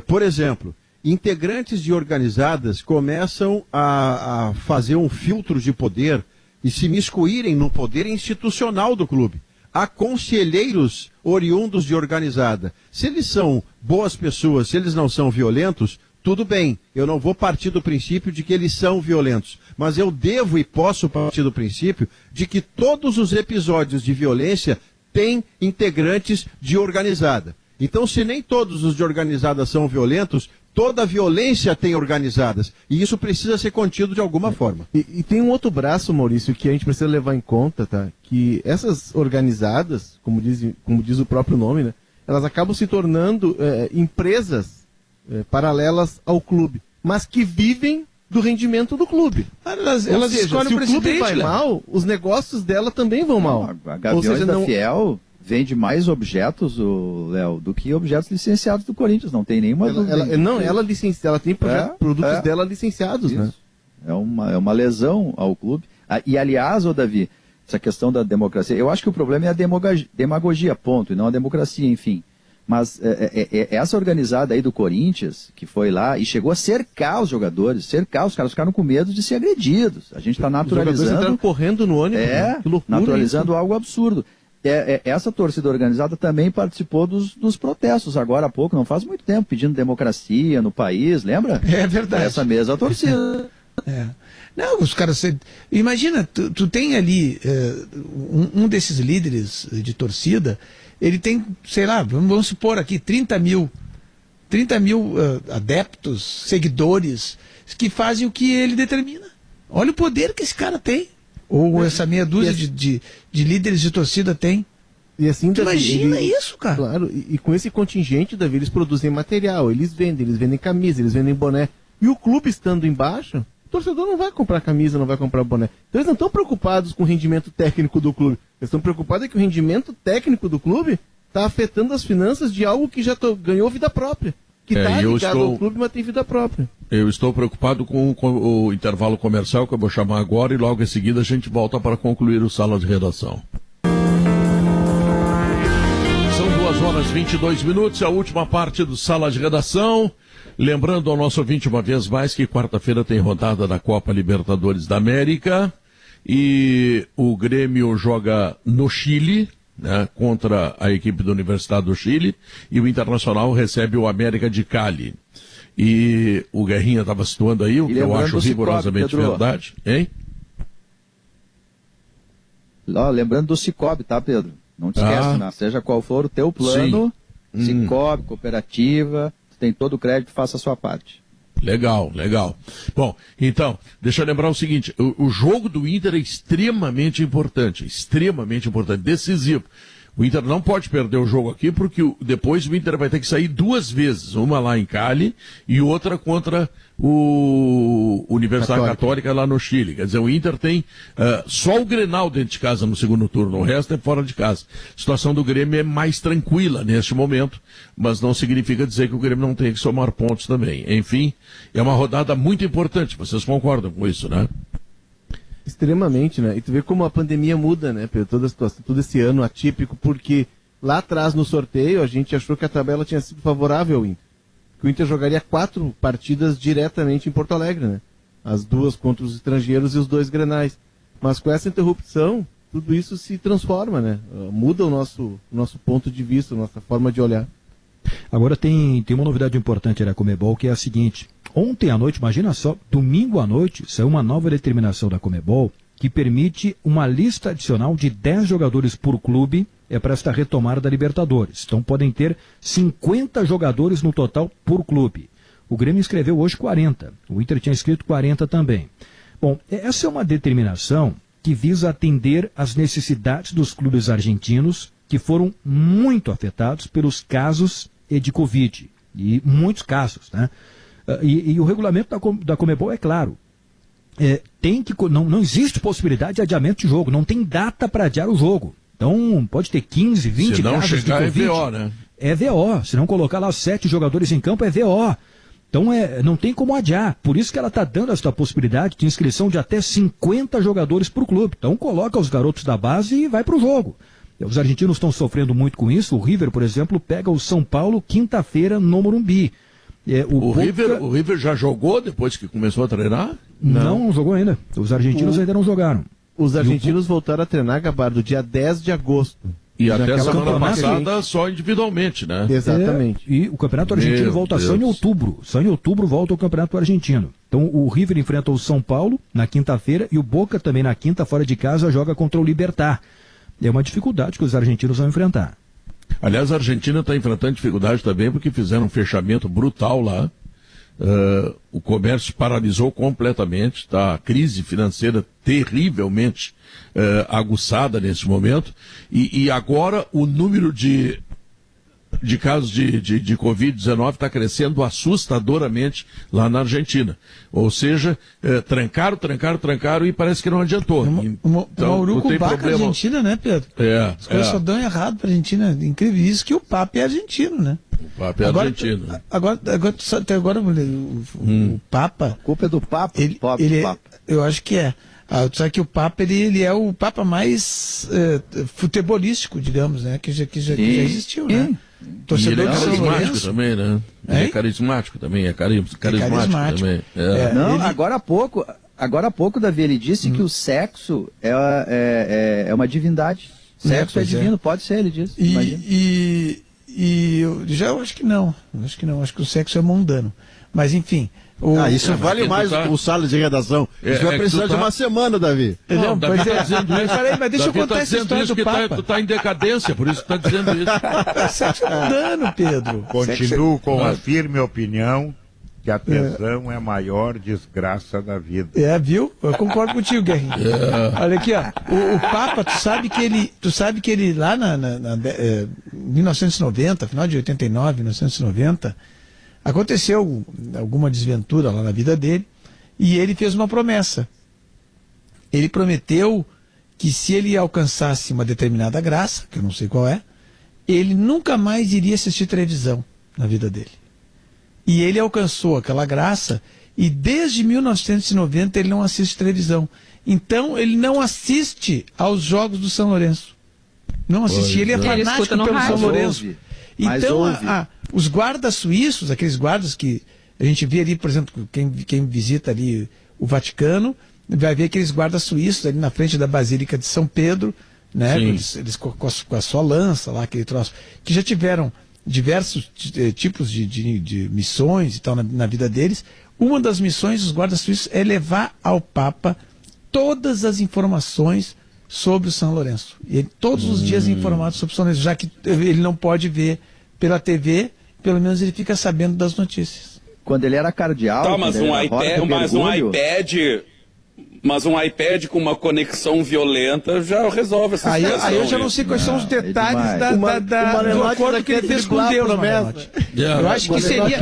Por exemplo, integrantes de organizadas começam a fazer um filtro de poder e se miscuírem no poder institucional do clube. Há conselheiros oriundos de organizada. Se eles são boas pessoas, se eles não são violentos, tudo bem. Eu não vou partir do princípio de que eles são violentos. Mas eu devo e posso partir do princípio de que todos os episódios de violência têm integrantes de organizada. Então, se nem todos os de organizada são violentos, toda a violência tem organizadas. E isso precisa ser contido de alguma forma. E tem um outro braço, Maurício, que a gente precisa levar em conta, tá? Que essas organizadas, como diz o próprio nome, né? Elas acabam se tornando empresas paralelas ao clube, mas que vivem do rendimento do clube. Elas escolhem o clube vai mal, os negócios dela também vão mal. A Gaviões da Fiel vende mais objetos, Léo, do que objetos licenciados do Corinthians. Não tem nenhuma dúvida. Ela tem produtos dela licenciados, isso, né? É uma lesão ao clube. E aliás, Davi, essa questão da democracia, eu acho que o problema é a demagogia, ponto, e não a democracia, enfim. Mas essa organizada aí do Corinthians, que foi lá e chegou a cercar os jogadores, os caras ficaram com medo de ser agredidos. A gente está naturalizando... Os jogadores entraram correndo no ônibus, né? Que loucura, naturalizando isso. Algo absurdo. Essa torcida organizada também participou dos protestos agora há pouco, não faz muito tempo, pedindo democracia no país, lembra? É verdade. Essa mesma torcida. Não, os caras... Imagina, tu tem ali um desses líderes de torcida, ele tem, sei lá, vamos supor aqui, 30 mil adeptos, seguidores, que fazem o que ele determina. Olha o poder que esse cara tem. Ou essa meia dúzia de líderes de torcida tem. E assim, Davi, imagina isso, cara. Claro, e com esse contingente, Davi, eles produzem material, eles vendem camisa, eles vendem boné. E o clube estando embaixo, o torcedor não vai comprar camisa, não vai comprar boné. Então eles não estão preocupados com o rendimento técnico do clube. Eles estão preocupados que o rendimento técnico do clube está afetando as finanças de algo que já ganhou vida própria. Que está ligado ao clube, mas tem vida própria. Eu estou preocupado com o intervalo comercial, que eu vou chamar agora, e logo em seguida a gente volta para concluir o Sala de Redação. São 2h22, a última parte do Sala de Redação. Lembrando ao nosso ouvinte uma vez mais que quarta-feira tem rodada da Copa Libertadores da América e o Grêmio joga no Chile, né, contra a equipe da Universidade do Chile, e o Internacional recebe o América de Cali. E o Guerrinha estava situando aí, o que eu acho rigorosamente verdade. Hein? Lembrando do Cicobi, tá, Pedro? Não te esquece, né? Seja qual for o teu plano, Cicobi, cooperativa, tem todo o crédito, faça a sua parte. Legal. Bom, então, deixa eu lembrar o seguinte, o jogo do Inter é extremamente importante, decisivo. O Inter não pode perder o jogo aqui, porque depois o Inter vai ter que sair duas vezes, uma lá em Cali e outra contra o Universidade Católica lá no Chile. Quer dizer, o Inter tem só o Grenal dentro de casa no segundo turno, o resto é fora de casa. A situação do Grêmio é mais tranquila neste momento, mas não significa dizer que o Grêmio não tem que somar pontos também. Enfim, é uma rodada muito importante, vocês concordam com isso, né? Extremamente, né? E tu vê como a pandemia muda, né? Toda a situação, todo esse ano atípico, porque lá atrás no sorteio a gente achou que a tabela tinha sido favorável ao Inter. Que o Inter jogaria 4 partidas diretamente em Porto Alegre, né? As 2 contra os estrangeiros e os 2 grenais. Mas com essa interrupção, tudo isso se transforma, né? Muda o nosso ponto de vista, a nossa forma de olhar. Agora tem uma novidade importante da Conmebol, que é a seguinte. Ontem à noite, imagina só, domingo à noite, saiu uma nova determinação da Conmebol que permite uma lista adicional de 10 jogadores por clube para esta retomada da Libertadores. Então podem ter 50 jogadores no total por clube. O Grêmio escreveu hoje 40. O Inter tinha escrito 40 também. Bom, essa é uma determinação que visa atender às necessidades dos clubes argentinos que foram muito afetados pelos casos de Covid. E muitos casos, né? E o regulamento da Conmebol é claro. Não existe possibilidade de adiamento de jogo, não tem data para adiar o jogo. Então pode ter 15, 20 se não casos chegar de Covid. é VO, né? É VO. Se não colocar lá 7 jogadores em campo, é VO. Então não tem como adiar. Por isso que ela está dando essa possibilidade de inscrição de até 50 jogadores por clube. Então coloca os garotos da base e vai para o jogo. Os argentinos estão sofrendo muito com isso. O River, por exemplo, pega o São Paulo quinta-feira no Morumbi. O River já jogou depois que começou a treinar? Não jogou ainda. Os argentinos ainda não jogaram. Os argentinos voltaram a treinar, Gabardo, do dia 10 de agosto. E até Naquela semana passada campeonato. só individualmente, né? Exatamente. E o Campeonato Argentino volta só em outubro. Só em outubro volta o Campeonato Argentino. Então o River enfrenta o São Paulo na quinta-feira e o Boca também na quinta, fora de casa, joga contra o Libertad. É uma dificuldade que os argentinos vão enfrentar. Aliás, a Argentina está enfrentando dificuldade também porque fizeram um fechamento brutal lá. O comércio paralisou completamente, está a crise financeira terrivelmente aguçada nesse momento, e agora o número de casos de Covid-19 está crescendo assustadoramente lá na Argentina. Ou seja, trancaram e parece que não adiantou. Uma urucubaca Argentina, né, Pedro? As coisas só dão errado para a Argentina. Incrível isso, que o Papa é argentino, né? O Papa é argentino. Agora o Papa... A culpa é do Papa. Eu acho que é. Tu sabe que o Papa, ele é o Papa mais futebolístico, digamos, né? Que já existiu, né? Torcedor e ele é carismático também, né? Ele é carismático também, carismático também. Agora há pouco, Davi, ele disse que o sexo é uma divindade. Sexo é divino, pode ser, ele disse. E eu acho que não. Acho que o sexo é mundano. Mas enfim. Isso vale mais o Salles de redação. Isso vai precisar de uma semana, Davi. Não, Davi tá dizendo isso. Mas deixa eu contar essa história do Papa. Tu tá em decadência, por isso tu tá dizendo isso. Sexo é mundano, Pedro. Continuo com a firme opinião que a tesão é a maior desgraça da vida. Viu? Eu concordo contigo, Guerrinho. Olha aqui, ó. O Papa, tu sabe que ele lá na 1990, final de 89, 1990, aconteceu alguma desventura lá na vida dele e ele fez uma promessa. Ele prometeu que se ele alcançasse uma determinada graça, que eu não sei qual é, ele nunca mais iria assistir televisão na vida dele. E ele alcançou aquela graça e desde 1990 ele não assiste televisão. Então ele não assiste aos jogos do São Lourenço. Não assiste. Ele é fanático pelo São Lourenço. Então, os guardas suíços, aqueles guardas que a gente vê ali, por exemplo, quem visita ali o Vaticano, vai ver aqueles guardas suíços ali na frente da Basílica de São Pedro, né? Eles com a sua lança lá, aquele troço, que já tiveram diversos tipos de missões e tal na vida deles. Uma das missões dos guardas suíços é levar ao Papa todas as informações sobre o São Lourenço. E ele, todos os dias é informado sobre o São Lourenço, já que ele não pode ver pela TV, pelo menos ele fica sabendo das notícias. Quando ele era cardeal... Mas um iPad com uma conexão violenta já resolve essa situação. Aí eu já não sei quais são os detalhes do acordo que ele fez com Deus, Eu acho que seria...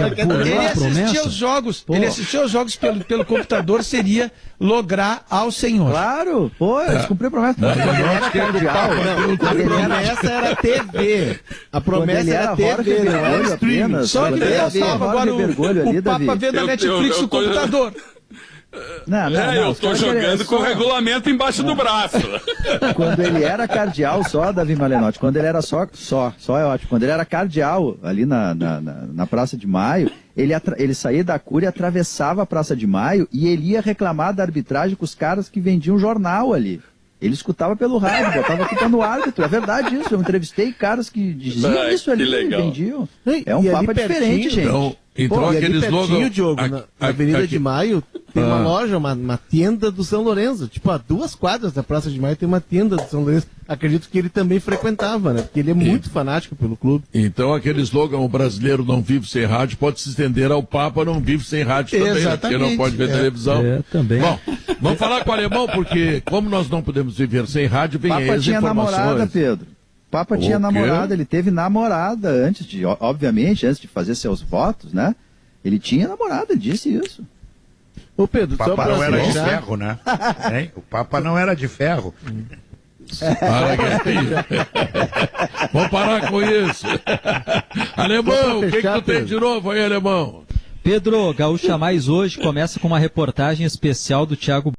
Ele assistir aos jogos pelo computador seria lograr ao Senhor. Claro, eles cumpriram a promessa. Quando ele era cardeal... A promessa era TV. A promessa era TV, não era streaming. Só que ele faltava agora o Papa vendo a Netflix no computador. Eu tô jogando com o regulamento embaixo do braço. Quando ele era cardeal só, Davi Malenotti, quando ele era só é ótimo, quando ele era cardeal ali na Praça de Maio, ele saía da Cúria, atravessava a Praça de Maio e ele ia reclamar da arbitragem com os caras que vendiam jornal ali. Ele escutava pelo rádio, botava a culpa no árbitro. É verdade isso, eu entrevistei caras que diziam isso ali, vendiam. É um papo diferente, gente. Então aqueles pertinho, Diogo, na Avenida de Maio, tem uma loja, uma tenda do São Lourenço. Tipo, a 2 quadras da Praça de Maio tem uma tenda do São Lourenço. Acredito que ele também frequentava, né? Porque ele é muito fanático pelo clube. Então aquele slogan, o brasileiro não vive sem rádio, pode se estender ao Papa não vive sem rádio também, né? Porque não pode ver televisão. Também. Bom, vamos falar com o alemão, porque como nós não podemos viver sem rádio, vem aí as informações. Namorada, Pedro. Papa tinha O quê? namorada, ele teve namorada obviamente, antes de fazer seus votos, né? Ele tinha namorada, ele disse isso. Ô Pedro, O Papa não era de fechar- ferro, né? Hein? O Papa não era de ferro. Para, Guerrinha. Vamos parar com isso. Alemão, o que fechar, tu tem Pedro? de novo aí, Alemão? Pedro, Gaúcha Mais hoje começa com uma reportagem especial do Thiago